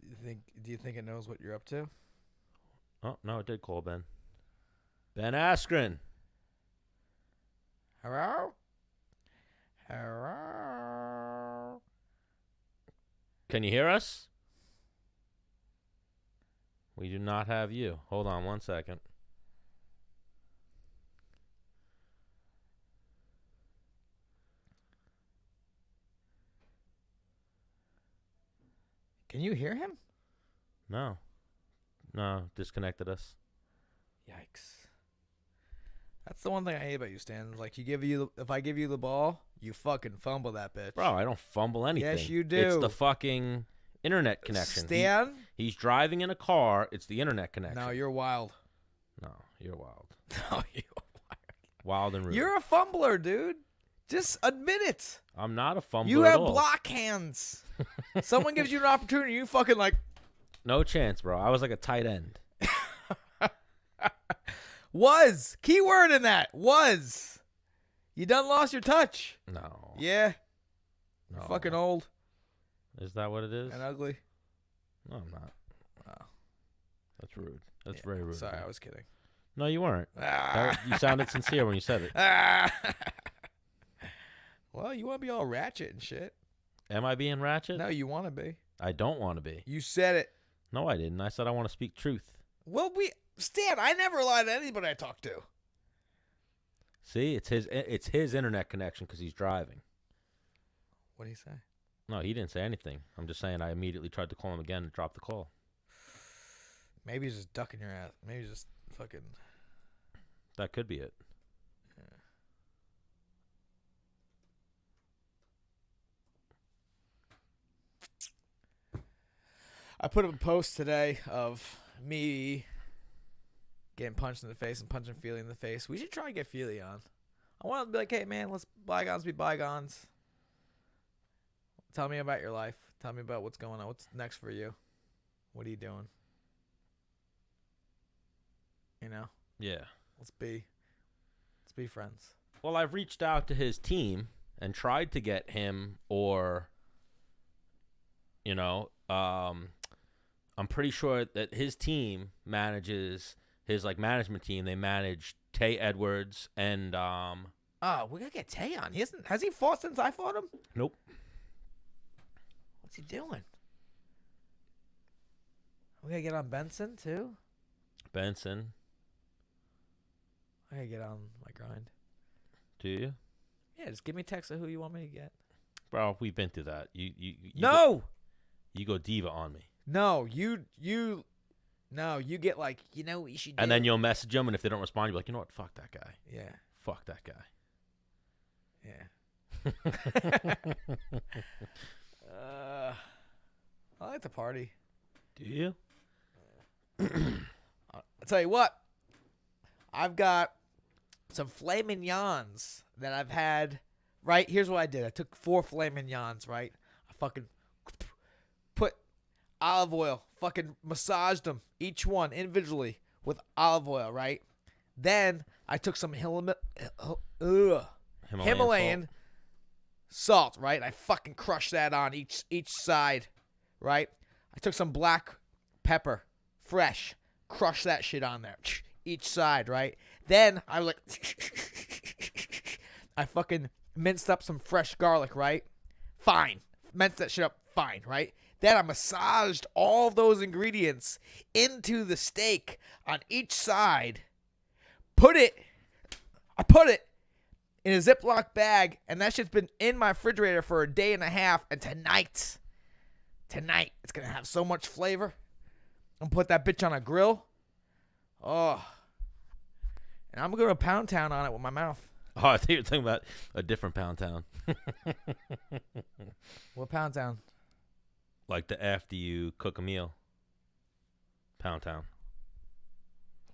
Do you think it knows what you're up to? Oh, no, it did call Ben. Ben Askren. Hello? Hello? Can you hear us? We do not have you. Hold on 1 second. Can you hear him? No, disconnected us. Yikes. That's the one thing I hate about you, Stan. Like, if I give you the ball, you fucking fumble that bitch. Bro, I don't fumble anything. Yes, you do. It's the fucking internet connection. Stan? He's driving in a car. It's the internet connection. No, you're wild. No, you're wild. No, you're wild. Wild and rude. You're a fumbler, dude. Just admit it. I'm not a fumbler You at have all. block hands. Someone gives you an opportunity, you fucking like... No chance, bro. I was like a tight end. Was. Keyword in that. Was. You done lost your touch. No. Yeah. No. You're fucking old. Is that what it is? And ugly. No, I'm not. Oh. That's rude. That's very rude. Sorry, I was kidding. No, you weren't. Ah. You sounded sincere when you said it. Ah. Well, you want to be all ratchet and shit. Am I being ratchet? No, you want to be. I don't want to be. You said it. No, I didn't. I said I want to speak truth. Well, Stan, I never lie to anybody I talk to. See, it's his internet connection because he's driving. What did he say? No, he didn't say anything. I'm just saying I immediately tried to call him again and dropped the call. Maybe he's just ducking your ass. Maybe he's just fucking... That could be it. I put up a post today of me getting punched in the face and punching Feely in the face. We should try and get Feely on. I want to be like, hey, man, let's bygones be bygones. Tell me about your life. Tell me about what's going on. What's next for you? What are you doing? You know? Yeah. Let's be friends. Well, I've reached out to his team and tried to get him or, I'm pretty sure that his team manages his management team. They manage Tay Edwards and Oh, we gotta get Tay on. Has he fought since I fought him? Nope. What's he doing? We gotta get on Benson too. Benson. I gotta get on my grind. Do you? Yeah, just give me a text of who you want me to get. Bro, we've been through that. You No. You go diva on me. No, you get like, what you should do. And then you'll message them, and if they don't respond, you'll be like, you know what? Fuck that guy. Yeah. Fuck that guy. Yeah. I like to party. Do you? I'll tell you what. I've got some filet mignons that I've had. Right, here's what I did. I took 4 filet mignons. Right, I fucking put olive oil. Fucking massaged them, each one individually with olive oil. Right. Then I took some Himalayan salt. Right, I fucking crushed that on each side. Right. I took some black pepper, fresh, crushed that shit on there, each side. Right. Then I was like, I fucking minced up some fresh garlic, right? Fine. Minced that shit up, fine, right? Then I massaged all those ingredients into the steak on each side. I put it in a Ziploc bag, and that shit's been in my refrigerator for a day and a half. And tonight, it's going to have so much flavor. I'm going to put that bitch on a grill. Oh. And I'm going to go to Pound Town on it with my mouth. Oh, I think you're talking about a different Pound Town. What Pound Town? Like the after you cook a meal. Pound Town.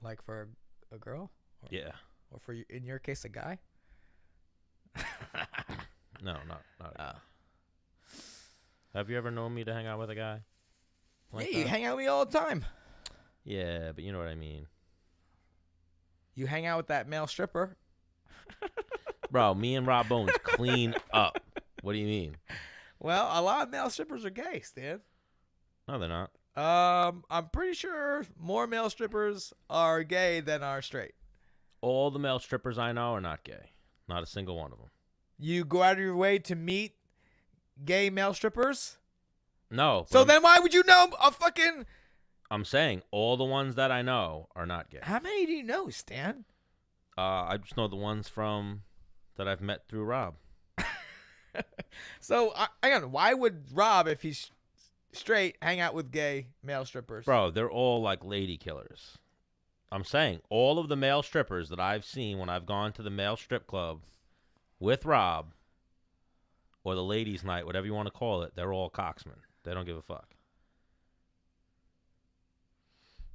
Like for a girl? Yeah. Or for, in your case, a guy? No, not. Have you ever known me to hang out with a guy? Like You hang out with me all the time. Yeah, but you know what I mean. You hang out with that male stripper. Bro, me and Rob Bones clean up. What do you mean? Well, a lot of male strippers are gay, Stan. No, they're not. I'm pretty sure more male strippers are gay than are straight. All the male strippers I know are not gay. Not a single one of them. You go out of your way to meet gay male strippers? No. So then why would you know a fucking... I'm saying all the ones that I know are not gay. How many do you know, Stan? I just know the ones that I've met through Rob. So, hang on. Why would Rob, if he's straight, hang out with gay male strippers? Bro, they're all like lady killers. I'm saying all of the male strippers that I've seen when I've gone to the male strip club with Rob or the ladies' night, whatever you want to call it, they're all cocksmen. They don't give a fuck.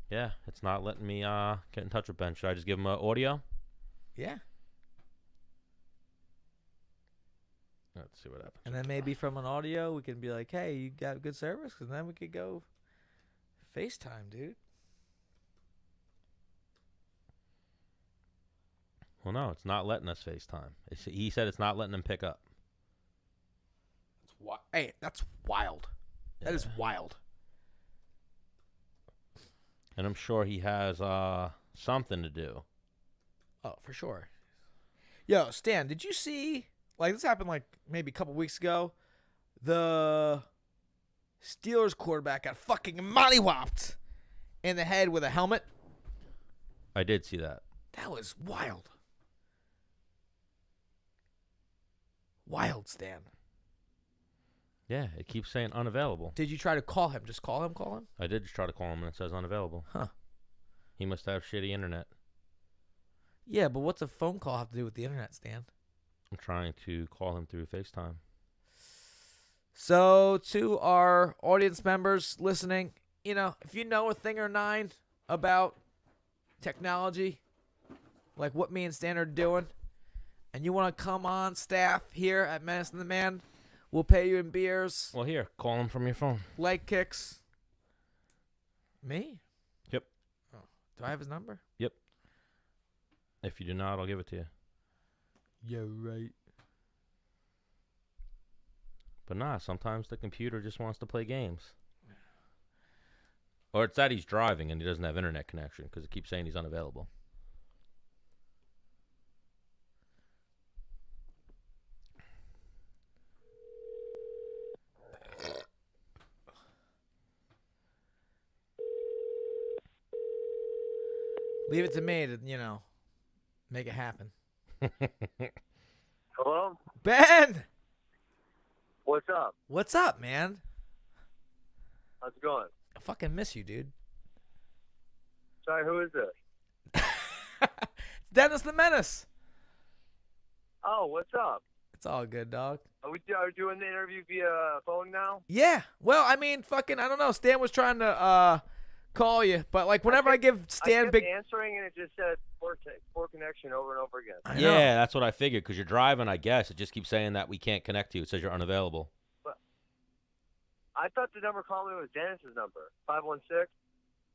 Yeah, it's not letting me get in touch with Ben. Should I just give him an audio? Yeah. Let's see what happens. And then maybe from an audio, we can be like, hey, you got good service? Because then we could go FaceTime, dude. Well, no, it's not letting us FaceTime. He said it's not letting him pick up. Hey, that's wild. Yeah. That is wild. And I'm sure he has something to do. Oh, for sure. Yo, Stan, did you see, like, this happened like maybe a couple weeks ago, the Steelers quarterback got fucking mollywopped in the head with a helmet? I did see that. That was wild. Wild, Stan. Yeah, it keeps saying unavailable. Did you try to call him? Just call him? I did just try to call him and it says unavailable. Huh. He must have shitty internet. Yeah, but what's a phone call have to do with the internet, Stan? I'm trying to call him through FaceTime. So, to our audience members listening, if you know a thing or nine about technology, like what me and Stan are doing, and you want to come on staff here at Menace and the Man, we'll pay you in beers. Well, here, call him from your phone. Leg kicks. Me? Yep. Oh, do I have his number? Yep. If you do not, I'll give it to you. Yeah, right. But nah, sometimes the computer just wants to play games. Or it's that he's driving and he doesn't have internet connection because it keeps saying he's unavailable. Leave it to me to, make it happen. Hello? Ben! What's up? What's up, man? How's it going? I fucking miss you, dude. Sorry, who is this? It's Dennis the Menace. Oh, what's up? It's all good, dog. Are we doing the interview via phone now? Yeah. Well, I mean, I don't know. Stan was trying to call you. But like whenever I give Stan kept big, answering and it just said poor connection over and over again. I know. Yeah, that's what I figured. Because you're driving, I guess. It just keeps saying that we can't connect to you. It says you're unavailable. I thought the number calling me was Dennis's number, 516.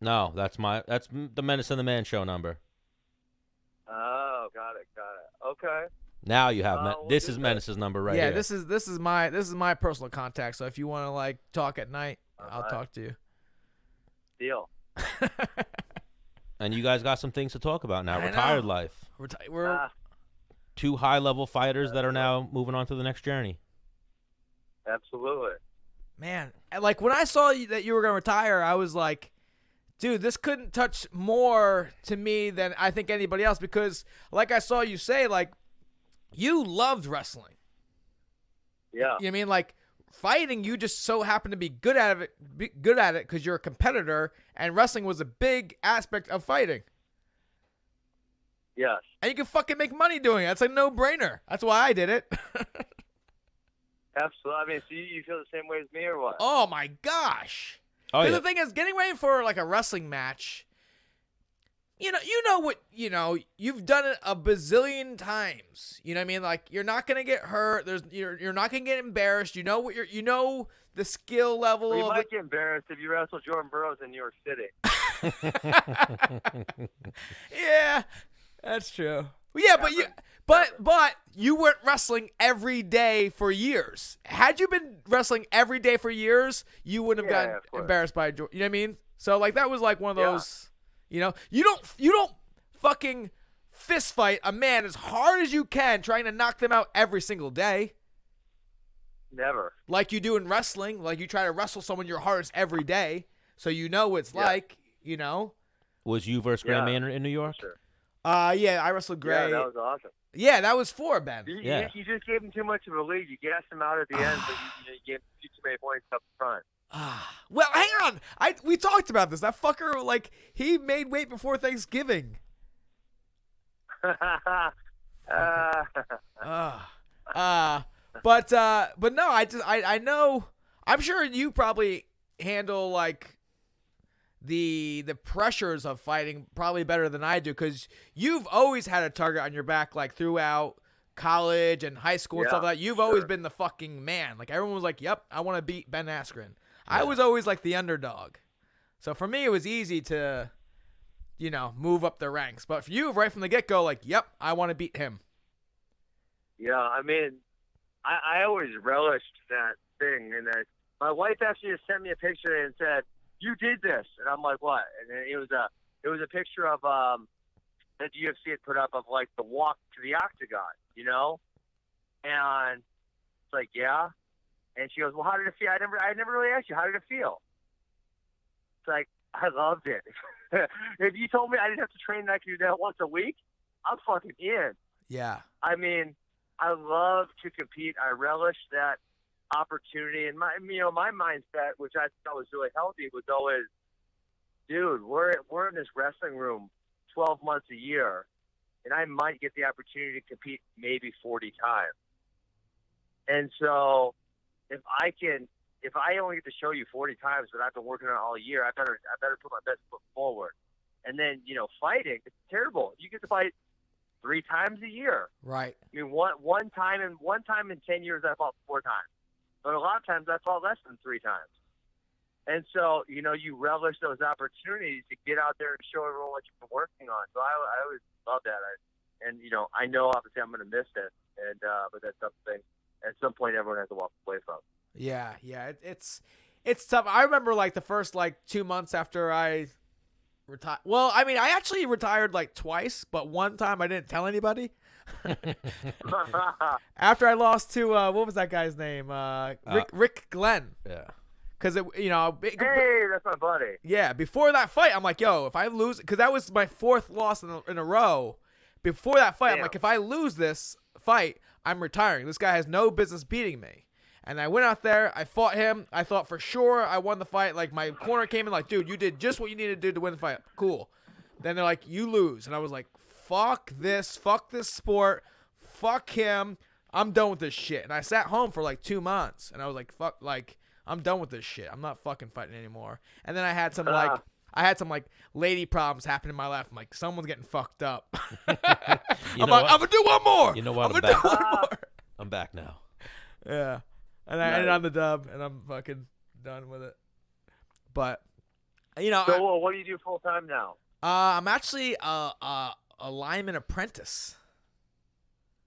No, that's the Menace and the Man show number. Oh, got it. Okay. Now you have We'll this do is that. Menace's number right yeah, here. this is my personal contact. So if you want to like talk at night, I'll Alright. talk to you. Deal. And you guys got some things to talk about now. I Retired know. life. We're Ah, Two high-level fighters that are now moving on to the next journey. absolutely. man, like when I saw that you were gonna retire, I was like, dude, this couldn't touch more to me than I think anybody else because, like I saw you say, like you loved wrestling. Yeah. You know what I mean? Like fighting, you just so happen to be good at it because you're a competitor, and wrestling was a big aspect of fighting. Yes. And you can fucking make money doing it. It's a no-brainer. That's why I did it. Absolutely. I mean, so you feel the same way as me or what? Oh my gosh. Oh, Because yeah. the thing is, getting ready for like a wrestling match, you know what, you've done it a bazillion times. You know what I mean? Like you're not gonna get hurt. You're not gonna get embarrassed. You know what you know the skill level Well, you of might get embarrassed if you wrestle Jordan Burroughs in New York City. Yeah, that's true. Yeah, but you weren't wrestling every day for years. Had you been wrestling every day for years, you wouldn't have Yeah, gotten of course. embarrassed by you know what I mean? So like that was like one of Yeah. those, you don't fucking fist fight a man as hard as you can trying to knock them out every single day. Never. Like you do in wrestling, like you try to wrestle someone your hardest every day, so you know what it's Yeah. like, Was you versus Graham Yeah. Maynard in New York? Sure. Yeah, I wrestled Gray. Yeah, that was awesome. Yeah, that was for Ben. Yeah. You just gave him too much of a lead. You gassed him out at the end, but you gave him too many points up front. Well, hang on. We talked about this. That fucker, like, he made weight before Thanksgiving. But no, I know. I'm sure you probably handle like the pressures of fighting probably better than I do because you've always had a target on your back like throughout college and high school and Yeah, stuff like that. You've always sure. been the fucking man. Like everyone was like, "Yep, I want to beat Ben Askren." I was always like the underdog. So for me, it was easy to, move up the ranks. But for you, right from the get-go, like, "Yep, I want to beat him." Yeah, I mean, I always relished that thing, and that my wife actually just sent me a picture and said, "You did this," and I'm like, "What?" And it was a picture of that UFC had put up of like the walk to the octagon, and it's like, yeah, and she goes, "Well, how did it feel?" I never really asked you, how did it feel? It's like, I loved it. If you told me I didn't have to train and I could do that once a week, I'm fucking in. Yeah. I mean, I love to compete. I relish that opportunity, and my mindset, which I thought was really healthy, was always, dude, we're in this wrestling room 12 months a year, and I might get the opportunity to compete maybe 40 times. And so, if I only get to show you 40 times, but I've been working on it all year, I better put my best foot forward. And then, fighting, it's terrible. You get to fight 3 times a year. Right. I mean, one time in 10 years, I fought 4 times. But a lot of times, I fought less than 3 times. And so, you relish those opportunities to get out there and show everyone what you've been working on. So I always love that. I know obviously I'm going to miss it, but that's something at some point everyone has to walk away from. Yeah, it's tough. I remember like the first 2 months after I retired. Well, I mean, I actually retired twice, but one time I didn't tell anybody. After I lost to what was that guy's name? Rick Glenn. Yeah. Because Hey, that's my buddy. yeah, before that fight, I'm like, yo, if I lose, because that was my 4th loss in a row. Before that fight, I'm Damn. like, if I lose this fight, I'm retiring. This guy has no business beating me. And I went out there, I fought him. I thought for sure I won the fight. Like, my corner came in like, dude, you did just what you needed to do to win the fight. Cool. Then they're like, you lose. And I was like, fuck this sport, fuck him. I'm done with this shit. And I sat home for 2 months. And I was like, fuck, I'm done with this shit. I'm not fucking fighting anymore. And then I had some I had some like lady problems happen in my life. I'm like, someone's getting fucked up. You I'm know like, what? I'm gonna do one more. You know what? I'm I'm gonna do back. one more. I'm back now. Yeah, and I ended on the dub, and I'm fucking done with it. But you know, So what do you do full time now? I'm actually a lineman apprentice.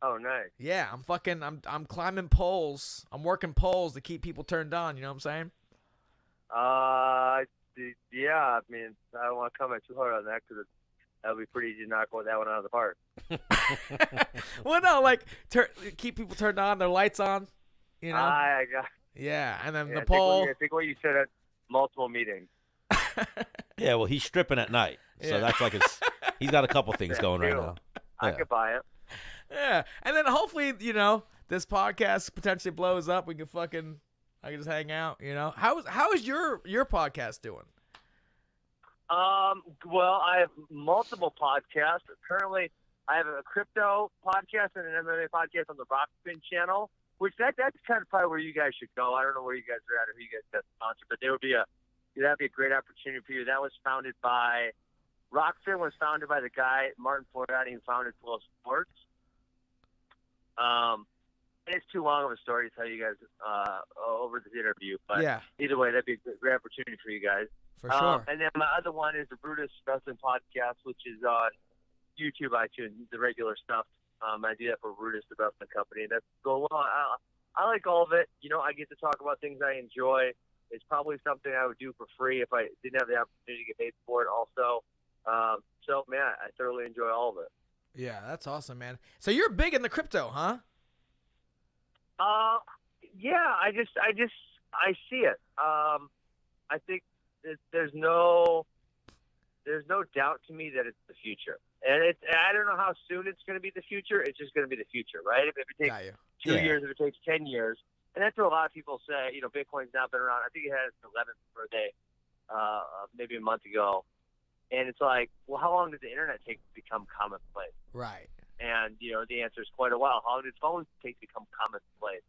Oh, nice. Yeah, I'm climbing poles. I'm working poles to keep people turned on. You know what I'm saying? Yeah. I mean, I don't want to comment too hard on that because that would be pretty easy to knock that one out of the park. Well, no, like keep people turned on, their lights on. You know? I got. Yeah, and then Yeah, the pole. I think what you said at multiple meetings. Yeah, well, he's stripping at night, so Yeah. that's like he's got a couple things going right now. I Yeah. could buy it. Yeah, and then hopefully, you know, this podcast potentially blows up. I can just hang out. You know, how is your podcast doing? Well, I have multiple podcasts. Currently, I have a crypto podcast and an MMA podcast on the Rockspin channel, which that's kind of probably where you guys should go. I don't know where you guys are at or who you guys got sponsored, but that'd be a great opportunity for you. That was founded by Rockspin was founded by the guy Martin Floriani who founded Flow Sports. It's too long of a story to tell you guys over this interview, but Yeah, either way, that'd be a great opportunity for you guys. for sure. And then my other one is the Brutus Wrestling Podcast, which is on YouTube, iTunes, the regular stuff. I do that for Brutus, the wrestling company. That's going well. I like all of it. You know, I get to talk about things I enjoy. It's probably something I would do for free if I didn't have the opportunity to get paid for it also. So, man, I thoroughly enjoy all of it. Yeah, that's awesome, man. So you're big in the crypto, huh? Yeah, I see it. I think there's no doubt to me that it's the future, and I don't know how soon it's going to be the future. It's just going to be the future, right? If it takes Got you. 2 Yeah. years, if it takes 10 years, and that's what a lot of people say. You know, Bitcoin's not been around. I think it had its 11th birthday, maybe a month ago, and it's like, well, how long does the internet take to become commonplace? Right. And, you know, the answer is quite a while. How long did phones take to become commonplace?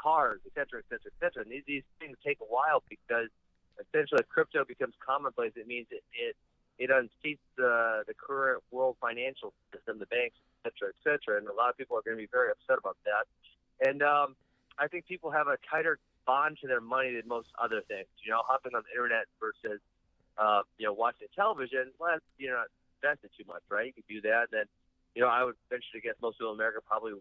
Cars, et cetera, et cetera, et cetera. And these things take a while because essentially if crypto becomes commonplace, it means it unseats the current world financial system, the banks, et cetera. And a lot of people are going to be very upset about that. And I think people have a tighter bond to their money than most other things. You know, hopping on the internet versus, you know, watching television, well, you're not invested too much, right? You can do that. Then, you know, I would venture to guess most people in America probably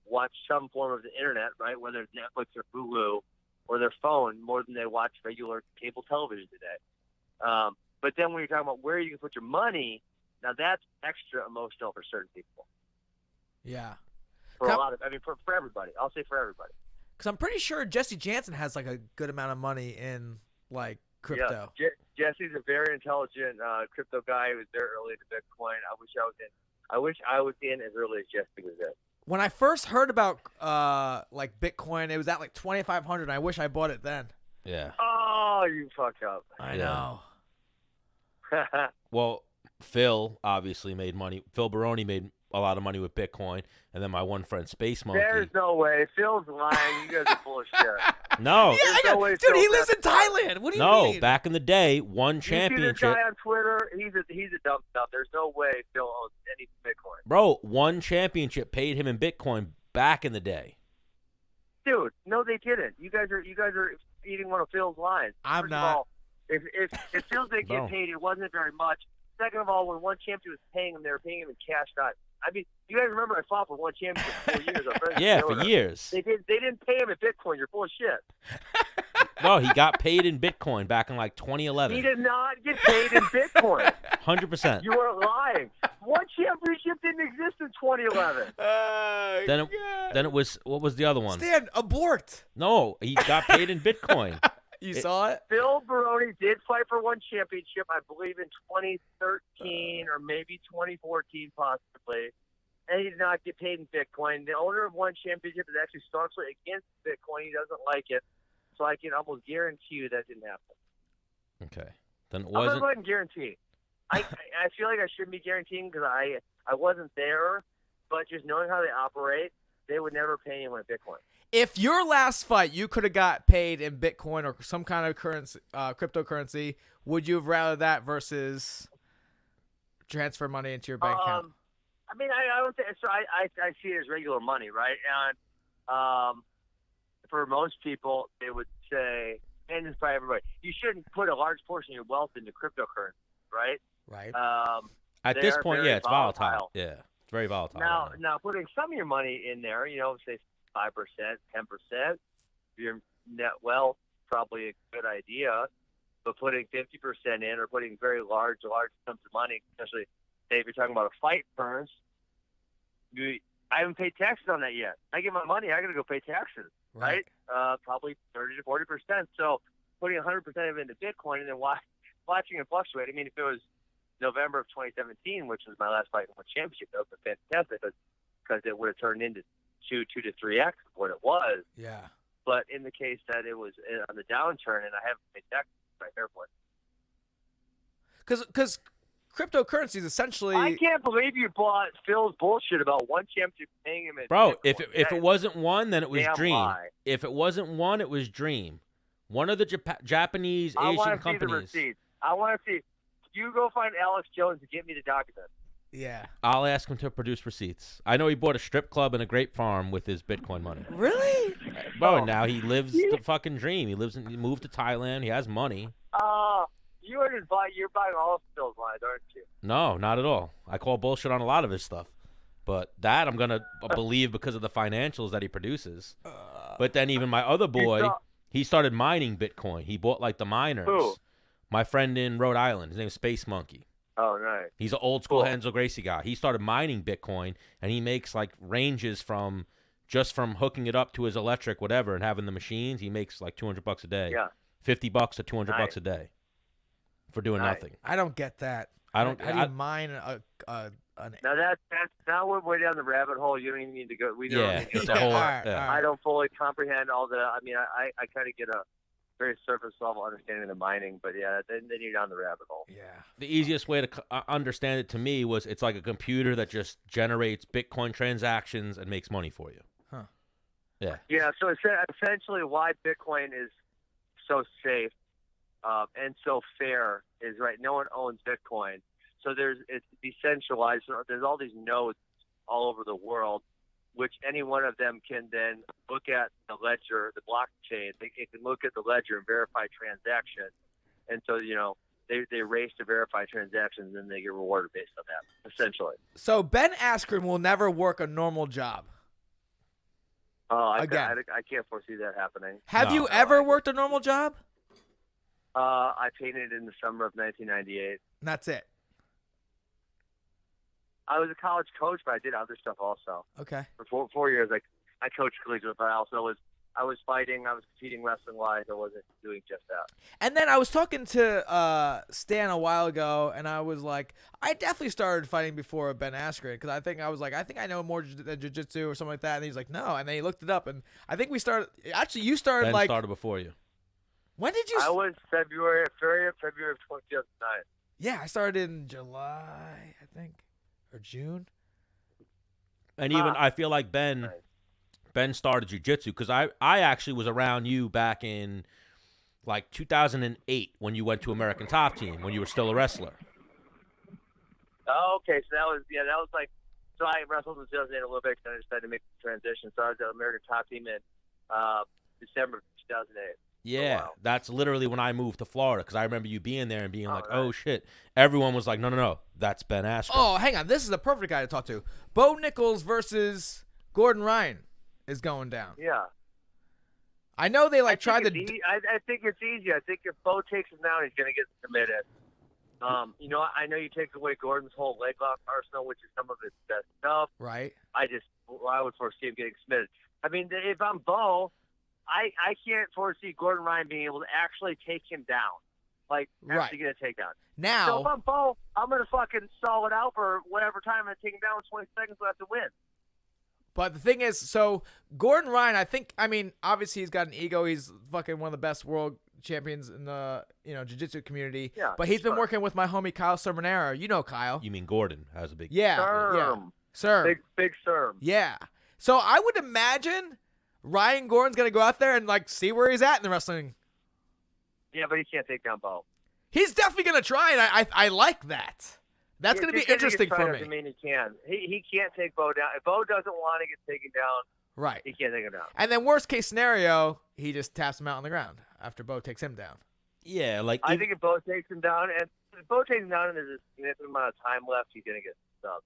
watch some form of the internet, right? Whether it's Netflix or Hulu or their phone more than they watch regular cable television today. But then when you're talking about where you can put your money, now that's extra emotional for certain people. Yeah. For a lot of, I mean, for everybody. I'll say for everybody. Because I'm pretty sure Jesse Jansen has like a good amount of money in like crypto. Yeah. Jesse's a very intelligent crypto guy who was there early into Bitcoin. I wish I was in as early as Jesse was in. When I first heard about like Bitcoin, it was at like 2,500. I wish I bought it then. Yeah. Oh, you fucked up. I Yeah. know. Well, Phil obviously made money. Phil Baroni made a lot of money with Bitcoin, and then my one friend Space Monkey. There's no way. Phil's lying. You guys are full of shit. No, Yeah, There's no way dude, Phil's he lives in that smart. Thailand. What do you no. mean? Back in the day, won You see championship. this guy on Twitter? He's a dumb stuff. There's no way Phil owns any Bitcoin. Bro, won championship, paid him in Bitcoin back in the day. Dude, no, they didn't. You guys are eating one of Phil's lines. I'm First not. Of all, if Phil didn't Bro. get paid, it wasn't very much. Second of all, when one champion was paying him, they were paying him in cash. I mean, you guys remember I fought for one championship for 4 years. I'm friends with Yeah, the for owner. years. They didn't pay him in Bitcoin. You're full of shit. No, he got paid in Bitcoin back in like He 2011. did not get paid in Bitcoin. 100%. You are lying. One championship didn't exist in 2011. Then it was, what was the other one? Stan, abort. No, he got paid in Bitcoin. You saw it? Phil Baroni did fight for one championship, I believe, in 2013 or maybe 2014, possibly. And he did not get paid in Bitcoin. The owner of one championship is actually staunchly against Bitcoin. He doesn't like it. So I can almost guarantee you that didn't happen. Okay. Then it I'm going to wasn't. go ahead and guarantee. I feel like I shouldn't be guaranteeing because I wasn't there, but just knowing how they operate, they would never pay anyone in Bitcoin. If your last fight you could have got paid in Bitcoin or some kind of currency, cryptocurrency, would you have rather that versus transfer money into your bank account? I mean, I don't think so. I see it as regular money, right? And for most people, they would say, and it's probably everybody, you shouldn't put a large portion of your wealth into cryptocurrency, right? Right. At this point, yeah, it's volatile. Yeah, it's very volatile. Now putting some of your money in there, say 5%, 10%, your net wealth, probably a good idea. But putting 50% in or putting very large sums of money, especially say if you're talking about a fight first, I haven't paid taxes on that yet. I get my money, I got to go pay taxes, right? Probably 30 to 40%. So putting 100% of it into Bitcoin and then watching it fluctuate. I mean, if it was November of 2017, which was my last fight in the championship, that would be fantastic because it would have turned into 2 to 3x of what it was. Yeah. But in the case that it was on the downturn and I haven't paid taxes, right there for it. Because cryptocurrency is essentially. I can't believe you bought Phil's bullshit about one championship paying him in Bro, Bitcoin. if it wasn't one, then it was Damn Dream. lie. If it wasn't one, it was Dream. One of the Japanese I Asian want to see the companies. receipts. I want to see. You go find Alex Jones and get me the document. Yeah. I'll ask him to produce receipts. I know he bought a strip club and a grape farm with his Bitcoin money. Really? Bro, and now he lives the fucking dream. He moved to Thailand. He has money. You're buying all of Phil's lines, aren't you? No, not at all. I call bullshit on a lot of his stuff. But that I'm going to believe because of the financials that he produces. But then even my other boy, he started mining Bitcoin. He bought like the miners. Who? My friend in Rhode Island. His name is Space Monkey. Oh, nice. He's an old school Hensel Gracie guy. He started mining Bitcoin, and he makes like ranges from hooking it up to his electric, whatever, and having the machines. He makes like $200 a day. Yeah. $50 to $200 a day for doing nothing. I don't get that. I don't. How do you mine an Now that's now we're way down the rabbit hole. You don't even need to go. We don't. Yeah, need to it's go a whole. Alright, yeah. I don't fully comprehend all the. I mean, I kind of get a very surface level understanding of mining, but yeah, then you're down the rabbit hole. Yeah. The easiest way to understand it to me was it's like a computer that just generates Bitcoin transactions and makes money for you. Huh. Yeah. Yeah. So essentially, why Bitcoin is so safe and so fair is right. No one owns Bitcoin, so it's decentralized. So there's all these nodes all over the world, which any one of them can then look at the ledger, the blockchain. They can look at the ledger and verify transactions. And so, they race to verify transactions and they get rewarded based on that, essentially. So Ben Askren will never work a normal job. I can't foresee that happening. Have you ever worked a normal job? I painted in the summer of 1998. And that's it. I was a college coach, but I did other stuff also. Okay. For 4 years, I coached collegiate, but I was fighting. I was competing wrestling-wise. I wasn't doing just that. And then I was talking to Stan a while ago, and I was like, I definitely started fighting before Ben Askren because I think I know more than jiu-jitsu or something like that. And he's like, no. And then he looked it up, and I think we started. Actually, you started Ben started before you. When did you? I was February of 2009. Yeah, I started in July, I think, or June. And even I feel like Ben started jiu-jitsu because I actually was around you back in like 2008 when you went to American Top Team when you were still a wrestler. Oh, okay. So that was like, so I wrestled in 2008 a little bit and I decided to make the transition. So I was at American Top Team in December of 2008. Yeah, that's literally when I moved to Florida because I remember you being there and being like, oh, shit. Everyone was like, no, that's Ben Askren. Oh, hang on. This is the perfect guy to talk to. Bo Nickal versus Gordon Ryan is going down. Yeah. I know they tried to. I think it's easy. I think if Bo takes him down, he's going to get submitted. I know you take away Gordon's whole leg lock arsenal, which is some of his best stuff. Right. I would foresee him getting submitted. I mean, if I'm Bo, I can't foresee Gordon Ryan being able to actually take him down. Actually get a takedown. Now. So if I'm Bo, I'm going to fucking stall it out for whatever time I take him down in 20 seconds so I have to win. But the thing is, so Gordon Ryan, obviously he's got an ego. He's fucking one of the best world champions in the, jiu-jitsu community. Yeah, but he's been working with my homie Kyle Sermonero. You know Kyle. You mean Gordon has a big... Yeah. Serm. Yeah. Serm. Big Serm. Yeah. So I would imagine Ryan Gordon's gonna go out there and like see where he's at in the wrestling. Yeah, but he can't take down Bo. He's definitely gonna try, and I like that. That's gonna be interesting for me. Doesn't mean he can. He can't take Bo down. If Bo doesn't want to get taken down, right? He can't take him down. And then worst case scenario, he just taps him out on the ground after Bo takes him down. Yeah, like I think if Bo takes him down, and if Bo takes him down, and there's a significant amount of time left, he's gonna get stubbed.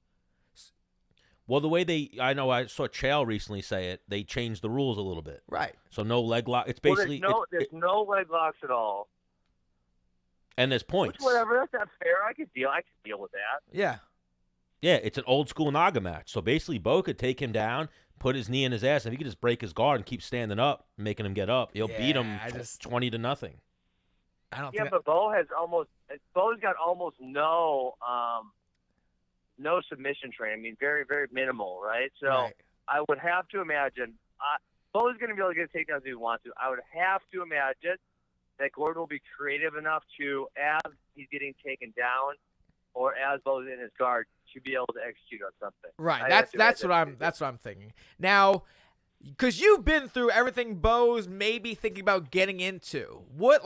Well, the way I know I saw Chael recently say it, they changed the rules a little bit. Right. So no leg lock. It's basically there's no leg locks at all. And there's points. Which, whatever, that's not fair. I could deal with that. Yeah. Yeah, it's an old school Naga match. So basically, Bo could take him down, put his knee in his ass, and he could just break his guard and keep standing up, making him get up. He'll beat him 20-0. I don't. Yeah, think but Bo's got almost no submission training. I mean, very, very minimal, right? So right. I would have to imagine Bo's going to be able to get takedowns if he wants to. I would have to imagine that Gordon will be creative enough to, as he's getting taken down, or as Bo's in his guard, to be able to execute on something. Right. That's what I'm thinking. Now, because you've been through everything Bo's maybe thinking about getting into. What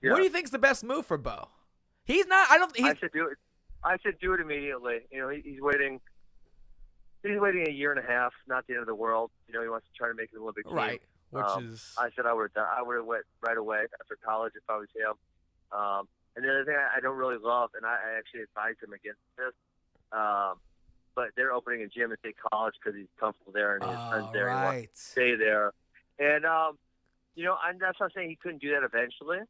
do you think's the best move for Bo? He's not. I should do it. I should do it immediately. You know, he's waiting. He's waiting a year and a half. Not the end of the world. You know, he wants to try to make an Olympic team. Right. I said I would have went right away after college if I was him. And the other thing I don't really love, and I actually advised him against this, but they're opening a gym at State College because he's comfortable there and his friends there and he wants to stay there. And, that's not saying he couldn't do that eventually,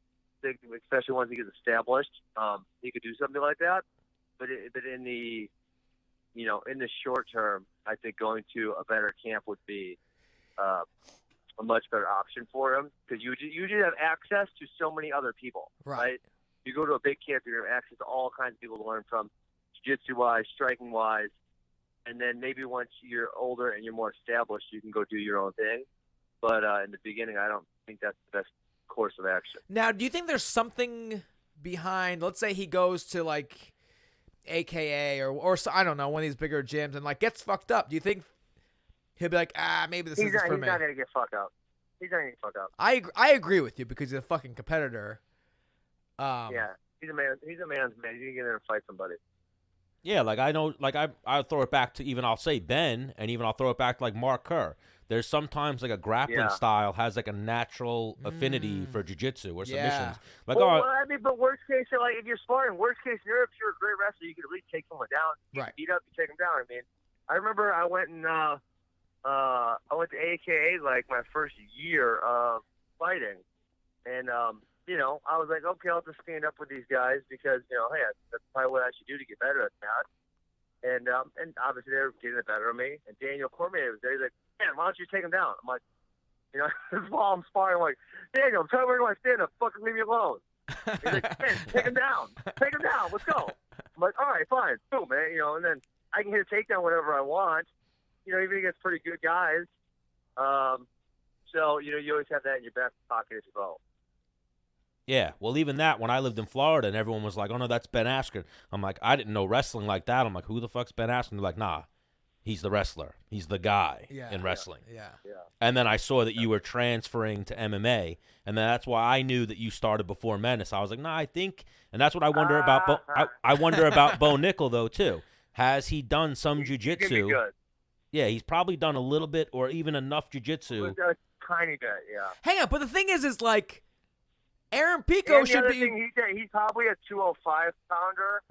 especially once he gets established. He could do something like that. But in the short term, I think going to a better camp would be a much better option for him because you usually have access to so many other people, right? You go to a big camp, you're going to have access to all kinds of people to learn from, jiu-jitsu-wise, striking-wise, and then maybe once you're older and you're more established, you can go do your own thing. But in the beginning, I don't think that's the best course of action. Now, do you think there's something behind, let's say he goes to like AKA or I don't know, one of these bigger gyms and like gets fucked up. Do you think he'll be like, maybe this isn't for me? He's not going to get fucked up. He's not going to get fucked up. I agree with you because he's a fucking competitor. Yeah, he's a man's man. He's going to get in and fight somebody. Yeah, like I know, like I'll throw it back to even I'll say Ben, and even I'll throw it back to like Mark Kerr. There's sometimes like a grappling style has like a natural affinity for jiu-jitsu or submissions. Like, but worst case, like if you're sparring, worst case scenario, if you're a great wrestler, you could at least take someone down. You beat up, you take them down. I mean, I remember I went to AKA like my first year of fighting, and I was like, okay, I'll just stand up with these guys because hey, that's probably what I should do to get better at that. And obviously they were getting it better of me. And Daniel Cormier was there. He's like, man, why don't you take him down? I'm like, while I'm sparring, I'm like, Daniel, I'm telling you where do I stand up? Fucking leave me alone. He's like, man, take him down. Take him down. Let's go. I'm like, all right, fine. Cool, man. And then I can hit a takedown whenever I want, even against pretty good guys. So, you always have that in your back pocket as well. Yeah, well, even that, when I lived in Florida and everyone was like, oh, no, that's Ben Askren. I'm like, I didn't know wrestling like that. I'm like, who the fuck's Ben Askren? They're like, nah, he's the wrestler. He's the guy in wrestling. Yeah. And then I saw that you were transferring to MMA, and then that's why I knew that you started before Menace. I was like, nah, I think, and that's what I wonder about. I wonder about Bo Nickal, though, too. Has he done some jiu-jitsu? Yeah, he's probably done a little bit or even enough jiu-jitsu. A tiny bit, yeah. Hang on, but the thing is like, Aaron Pico should be. He's probably a 205 pounder,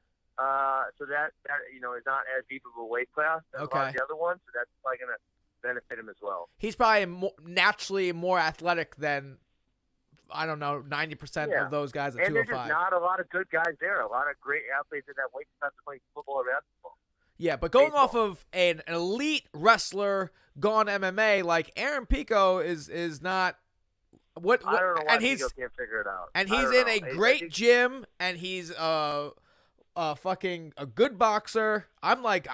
so that is not as deep of a weight class as a lot of the other ones. So that's probably going to benefit him as well. He's probably naturally more athletic than 90% of those guys at 205. And there's just not a lot of good guys there. A lot of great athletes in that weight class playing football or basketball. Yeah, but going off of an elite wrestler gone MMA, like Aaron Pico is not. I don't know why Pico can't figure it out. And he's in a great gym, and he's fucking a good boxer. I'm like,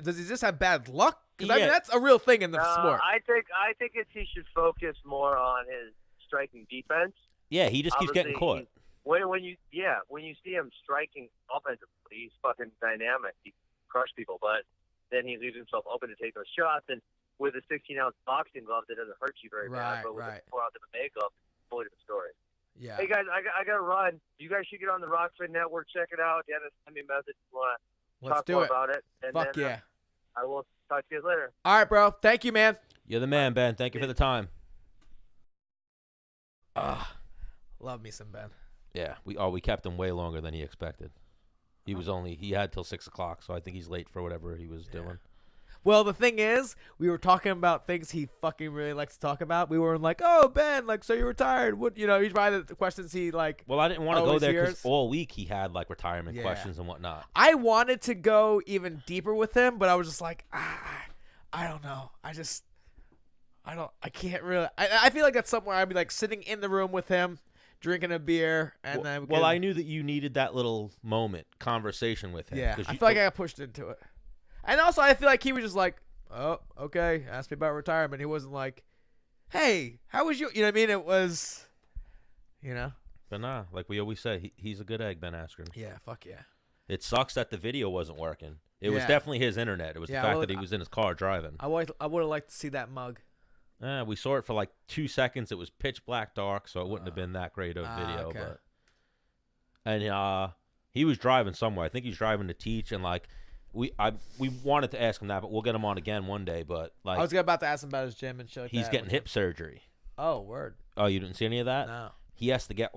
does he just have bad luck? Because that's a real thing in the sport. I think he should focus more on his striking defense. Yeah, he just keeps getting caught. When you see him striking offensively, he's fucking dynamic. He crush people, but then he leaves himself open to take those shots. And with a 16-ounce boxing glove that doesn't hurt you very bad, but with a 4-ounce of a makeup, totally different story. Yeah. Hey guys, I got to run. You guys should get on the Rockford Network. Check it out. Dennis, send me a message if you want to talk more about it. And Fuck then, yeah. I will talk to you guys later. All right, bro. Thank you, man. You're the man, Ben. Thank you for the time. Love me some Ben. Yeah, we kept him way longer than he expected. He had till 6 o'clock, so I think he's late for whatever he was doing. Well, the thing is, we were talking about things he fucking really likes to talk about. We were like, oh, Ben, like, so you're retired. What, he's probably the questions he, like, well, I didn't want to go there because hears. all week he had, like, retirement questions and whatnot. I wanted to go even deeper with him, but I was just like, I don't know. I can't really. I feel like that's somewhere I'd be, like, sitting in the room with him, drinking a beer, and then. Well, I knew that you needed that little conversation with him. Yeah, I feel like I got pushed into it. And also, I feel like he was just like, oh, okay, asked me about retirement. He wasn't like, hey, how was you? You know what I mean? It was, But nah, like we always say, he's a good egg, Ben Askren. Yeah, fuck yeah. It sucks that the video wasn't working. It was definitely his internet. It was the fact that he was in his car driving. I would have liked to see that mug. We saw it for like 2 seconds. It was pitch black dark, so it wouldn't have been that great of video. Okay. And he was driving somewhere. I think he's driving to teach, and like we wanted to ask him that, but we'll get him on again one day. But like I was about to ask him about his gym and shit like he's that. getting hip surgery. Oh, word. Oh, you didn't see any of that? No. He has to get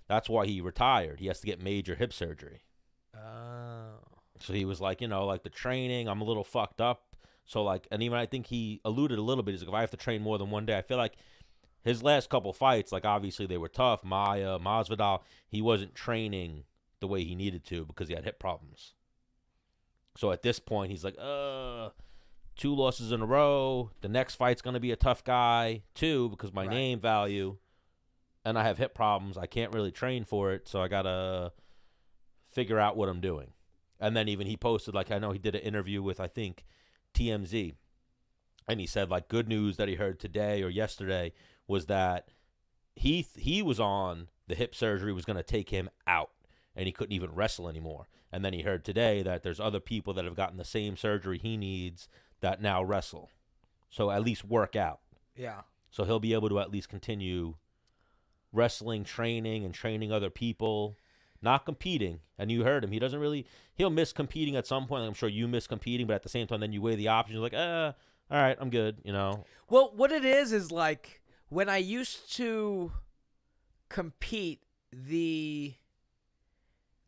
that's why he retired. He has to get major hip surgery. Oh. So he was like, like the training, I'm a little fucked up. So like, and even I think he alluded a little bit. He's like, if I have to train more than one day, I feel like his last couple fights, like obviously they were tough. Maya, Masvidal, he wasn't training the way he needed to because he had hip problems. So at this point, he's like, 2 losses in a row. The next fight's going to be a tough guy, too, because my name value, and I have hip problems. I can't really train for it, so I got to figure out what I'm doing. And then even he posted, like, I know he did an interview with, I think, TMZ, and he said, like, good news that he heard today or yesterday was that he was on the hip surgery was going to take him out, and he couldn't even wrestle anymore. And then he heard today that there's other people that have gotten the same surgery he needs that now wrestle. So at least work out. Yeah. So he'll be able to at least continue wrestling, training, and training other people, not competing. And you heard him. He'll miss competing at some point. I'm sure you miss competing, but at the same time, then you weigh the options. You're like, all right, I'm good, Well, what it is like when I used to compete, the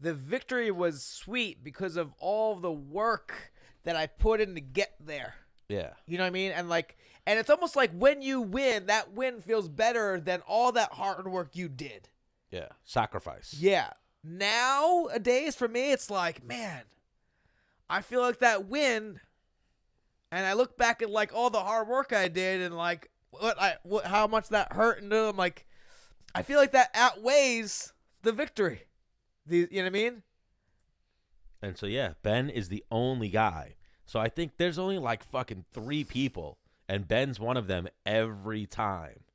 victory was sweet because of all the work that I put in to get there. Yeah. You know what I mean? And it's almost like when you win, that win feels better than all that hard work you did. Yeah. Sacrifice. Yeah. Nowadays, for me, it's like, man, I feel like that win, and I look back at like all the hard work I did and like how much that hurt, and I'm like, I feel like that outweighs the victory. You know what I mean? And so, yeah, Ben is the only guy. So I think there's only like fucking 3 people, and Ben's one of them every time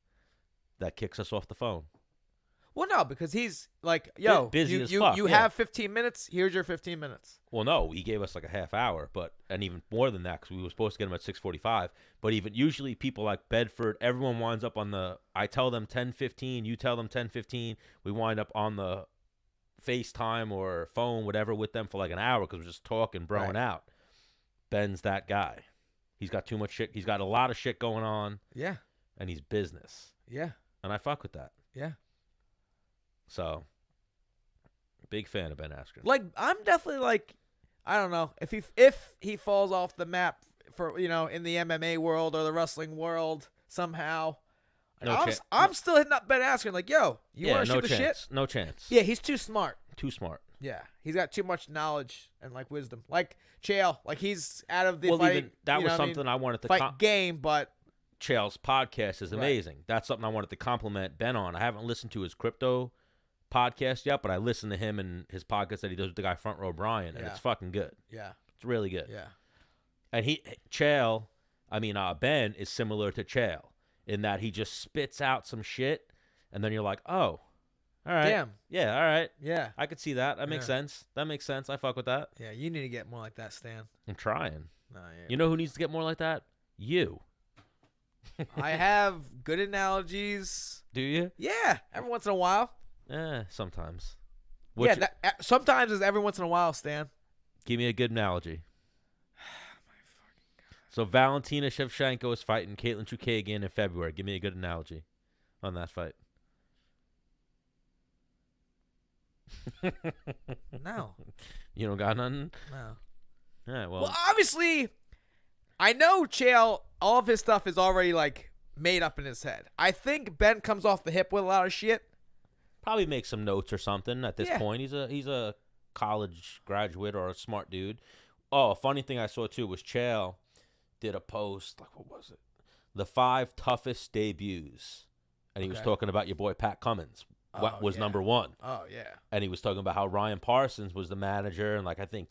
that kicks us off the phone. Well, no, because he's like, yo, busy as fuck. You have 15 minutes. Here's your 15 minutes. Well, no, he gave us like a half hour, and even more than that because we were supposed to get him at 6:45. But even usually people like Bedford, everyone winds up on I tell them 10:15, you tell them 10:15. We wind up on the FaceTime or phone, whatever, with them for like an hour because we're just talking, broing out. Ben's that guy. He's got too much shit. He's got a lot of shit going on. Yeah. And he's business. Yeah. And I fuck with that. Yeah. So, big fan of Ben Askren. Like, I'm definitely like, I don't know if he falls off the map for in the MMA world or the wrestling world somehow. I'm still hitting up Ben Askren like, yo, you want to shoot the shit? No chance. Yeah, he's too smart. Too smart. Yeah, he's got too much knowledge and like wisdom. Like Chael, like he's out of the fighting. Even that was something I wanted to fight game, but Chael's podcast is amazing. Right. That's something I wanted to compliment Ben on. I haven't listened to his crypto podcast yet, but I listened to him and his podcast that he does with the guy Front Row Brian, and it's fucking good. Yeah, it's really good. Yeah, and Ben is similar to Chael in that he just spits out some shit, and then you're like, oh, all right, damn, yeah, all right, yeah, I could see that. That makes sense. That makes sense. I fuck with that. Yeah, you need to get more like that, Stan. I'm trying. No, yeah. You know who needs to get more like that? You. I have good analogies. Do you? Yeah, every once in a while. Sometimes. Sometimes is every once in a while, Stan. Give me a good analogy. So Valentina Shevchenko is fighting Caitlin Chukagian in February. Give me a good analogy on that fight. No. You don't got nothing? No. All right, Well, obviously, I know Chael, all of his stuff is already, like, made up in his head. I think Ben comes off the hip with a lot of shit. probably make some notes or something at this Yeah. point. He's a college graduate or a smart dude. Oh, a funny thing I saw, too, was Chael did a post, like, what was it? The 5 toughest debuts. And he was talking about your boy Pat Cummins. What was number 1? Oh, yeah. And he was talking about how Ryan Parsons was the manager. And, like, I think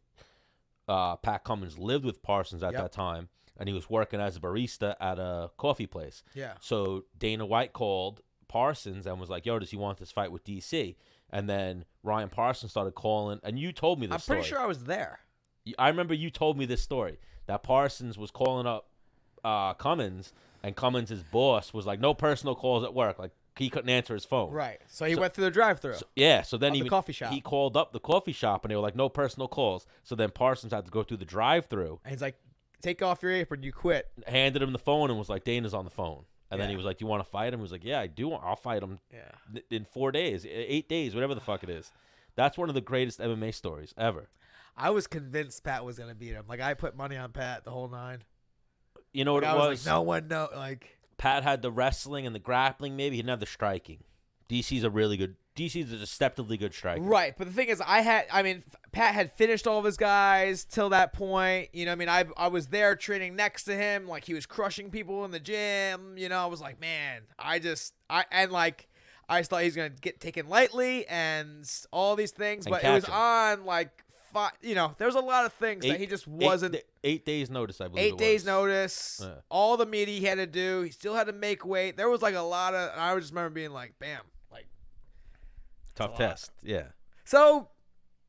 Pat Cummins lived with Parsons at that time. And he was working as a barista at a coffee place. Yeah. So Dana White called Parsons and was like, yo, does he want this fight with DC? And then Ryan Parsons started calling. And you told me this story. I'm pretty sure I was there. I remember you told me this story. That Parsons was calling up Cummins. And Cummins' boss was like, no personal calls at work. Like, he couldn't answer his phone. Right. So he went through the drive-thru. So then the coffee shop. he called up the coffee shop, and they were like, no personal calls. So then Parsons had to go through the drive-thru. And he's like, take off your apron, you quit. Handed him the phone and was like, Dana's on the phone. And then he was like, do you want to fight him? He was like, yeah, I do. I'll fight him in 4 days, 8 days, whatever the fuck it is. That's one of the greatest MMA stories ever. I was convinced Pat was going to beat him. Like, I put money on Pat the whole 9. You know what like, it I was? like, no one know. Like, Pat had the wrestling and the grappling, maybe. He didn't have the striking. DC's a deceptively good striker. Right, but the thing is, Pat had finished all of his guys till that point. You know, what I mean, I was there training next to him, like he was crushing people in the gym. You know, I was like, man, I just thought he was gonna get taken lightly and all these things, And but it catch was him. on like, you know, there was a lot of things that he just wasn't. 8 days notice, I believe. 8 days notice, Yeah. all the media he had to do. He still had to make weight. There was like a lot of. I just remember being like, bam, like. Tough test. Yeah. So,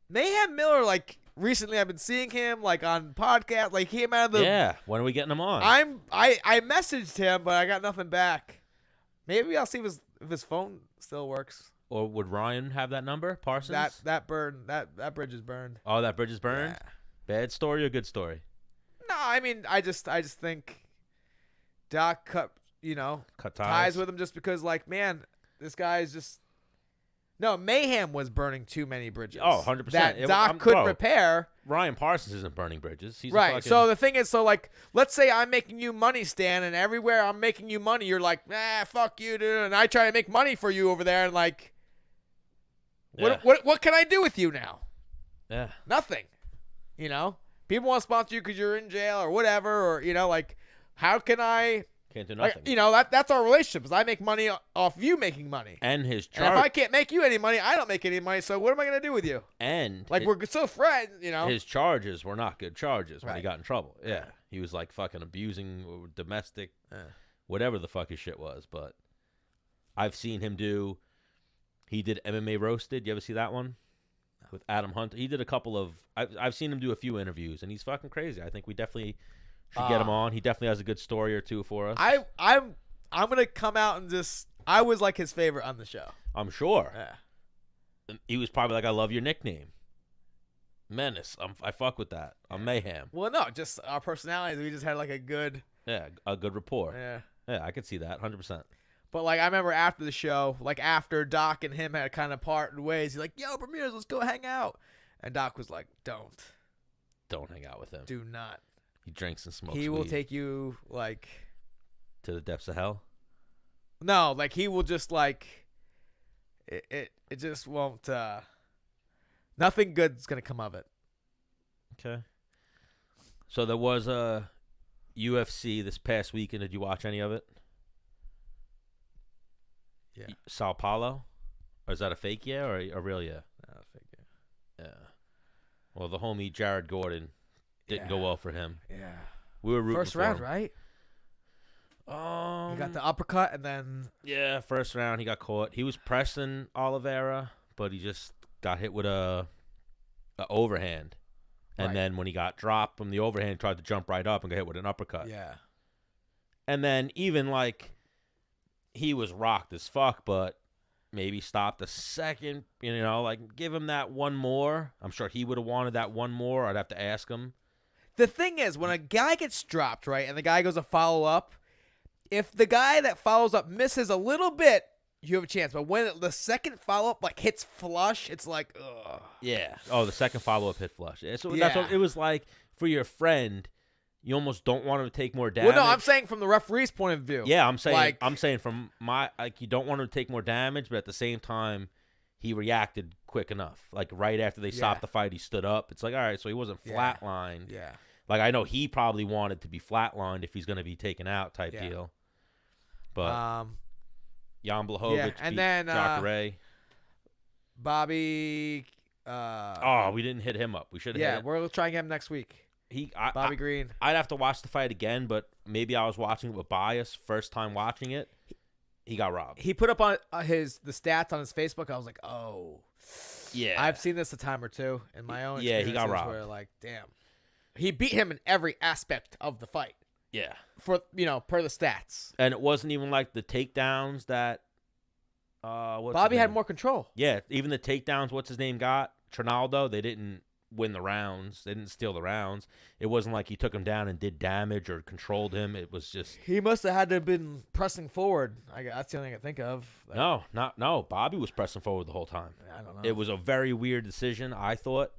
Mayhem Miller, like recently, I've been seeing him like on podcasts. Like he came out of the. Yeah. When are we getting him on? I messaged him, but I got nothing back. Maybe I'll see if his phone still works. Or would Ryan have that number? Parsons? That bridge is burned. Oh, that bridge is burned. Yeah. Bad story or good story? No, I mean I just think Doc cut ties with him just because like man, this guy is just. No, Mayhem was burning too many bridges. Oh, 100%. That Doc couldn't repair. Ryan Parsons isn't burning bridges. He's Right. A fucking... So the thing is, like, let's say I'm making you money, Stan, and everywhere I'm making you money, you're like, fuck you, dude. And I try to make money for you over there, and like, what can I do with you now? Yeah. Nothing. You know, people want to sponsor you because you're in jail or whatever, or like, how can I? Can't do nothing. That's our relationship. Is I make money off you making money. And his And if I can't make you any money, I don't make any money. So what am I gonna do with you? And like we're so friends, His charges were not good charges when he Right. got in trouble. Yeah. He was like fucking abusing domestic, whatever the fuck his shit was. But I've seen him do. He did MMA Roasted. You ever see that one? No. With Adam Hunt. He did a couple of. I've seen him do a few interviews, and he's fucking crazy. I think we definitely should get him on. He definitely has a good story or two for us. I'm gonna come out and just. I was like his favorite on the show. I'm sure. Yeah. He was probably like, I love your nickname. Menace. I fuck with that. I'm Mayhem. Well, no, just our personalities. We just had like a good. Yeah, a good rapport. Yeah. Yeah, I could see that 100%. But like I remember after the show, like after Doc and him had kind of parted ways, he's like, "Yo, Bermudez, let's go hang out." And Doc was like, "Don't hang out with him. Do not. He drinks and smokes. He will weed. take you like To the depths of hell. No, like he will just like it just won't. Nothing good's gonna come of it. Okay. So there was a UFC this past weekend. Did you watch any of it? Yeah. Sao Paulo? Or is that a fake yeah or a real yeah? No, fake Yeah. Well, the homie Jared Gordon didn't go well for him. Yeah. We were rooting First for round, him. right? He He got the uppercut and then Yeah, first round he got caught. He was pressing Oliveira, but he just got hit with a overhand. And Right. then when he got dropped from the overhand, he tried to jump right up and got hit with an uppercut. yeah. And then even like he was rocked as fuck, but maybe stop the second, like give him that one more. I'm sure he would have wanted that one more. I'd have to ask him. The thing is, when a guy gets dropped, right, and the guy goes to follow up, if the guy that follows up misses a little bit, you have a chance. But when the second follow-up like hits flush, it's like, ugh. Yeah. Oh, the second follow-up hit flush. So Yeah. that's what it was like for your friend. You almost don't want him to take more damage. Well, no, I'm saying from the referee's point of view. Yeah, I'm saying from my you don't want him to take more damage, but at the same time, he reacted quick enough. Like right after they stopped the fight, he stood up. It's like, all right, so he wasn't flatlined. Yeah. Like I know he probably wanted to be flatlined if he's going to be taken out type deal. But Jan Blachowicz and beat then Jacare. Bobby. We didn't hit him up. We should have. Yeah, we'll try and get him next week. Bobby Green. I'd have to watch the fight again, but maybe I was watching it with bias. First time watching it, he got robbed. He put up on the stats on his Facebook. I was like, oh, yeah. I've seen this a time or two in my own. Yeah, he got robbed. Where like, damn, he beat him in every aspect of the fight. Yeah, for per the stats. And it wasn't even like the takedowns that. Bobby had more control. Yeah, even the takedowns. What's his name got? Trinaldo. They didn't win the rounds. They didn't steal the rounds. It wasn't like he took him down and did damage or controlled him. It was just he must have had to have been pressing forward. That's the only thing I can think of. No. Bobby was pressing forward the whole time. I don't know. It was a very weird decision. I thought.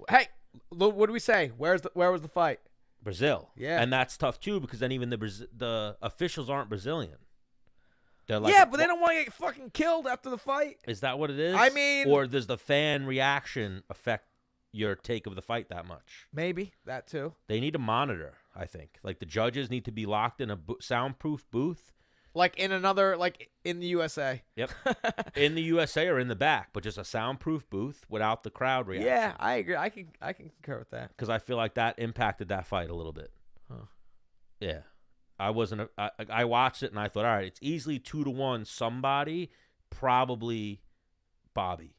Hey, what do we say? Where was the fight? Brazil. Yeah, and that's tough too because then even the officials aren't Brazilian. They're like, but they don't want to get fucking killed after the fight. Is that what it is? I mean, or does the fan reaction affect your take of the fight that much? Maybe that too. They need to monitor. I think like the judges need to be locked in a soundproof booth, like in the USA. Yep, in the USA or in the back, but just a soundproof booth without the crowd reaction. Yeah, I agree. I can concur with that because I feel like that impacted that fight a little bit. Huh. Yeah. I watched it and I thought, all right, it's easily 2-1 somebody, probably Bobby.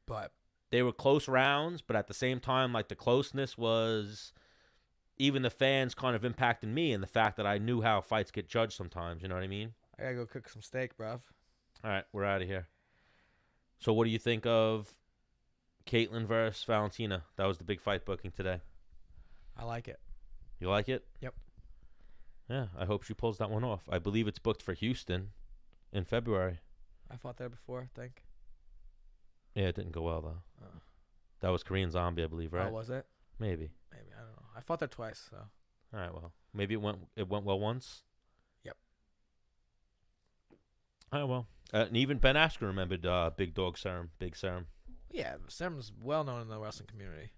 But they were close rounds, but at the same time, like the closeness was even the fans kind of impacting me and the fact that I knew how fights get judged sometimes, you know what I mean? I gotta go cook some steak, bruv. All right, we're out of here. So what do you think of Caitlin versus Valentina? That was the big fight booking today. I like it. You like it? Yep. Yeah, I hope she pulls that one off. I believe it's booked for Houston in February. I fought there before, I think. Yeah, it didn't go well, though. That was Korean Zombie, I believe, right? Oh, was it? Maybe. I don't know. I fought there twice, so. All right, well, maybe it went well once. Yep. All right, well. And even Ben Askren remembered Big Serum. Yeah, Serum's well known in the wrestling community.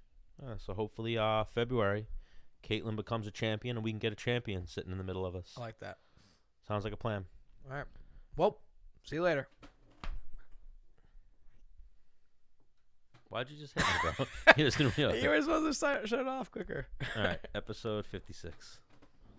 So hopefully February, Caitlin becomes a champion, and we can get a champion sitting in the middle of us. I like that. Sounds like a plan. All right. Well, see you later. Why'd you just hit me, bro? You were supposed to shut it off quicker. All right, episode 56.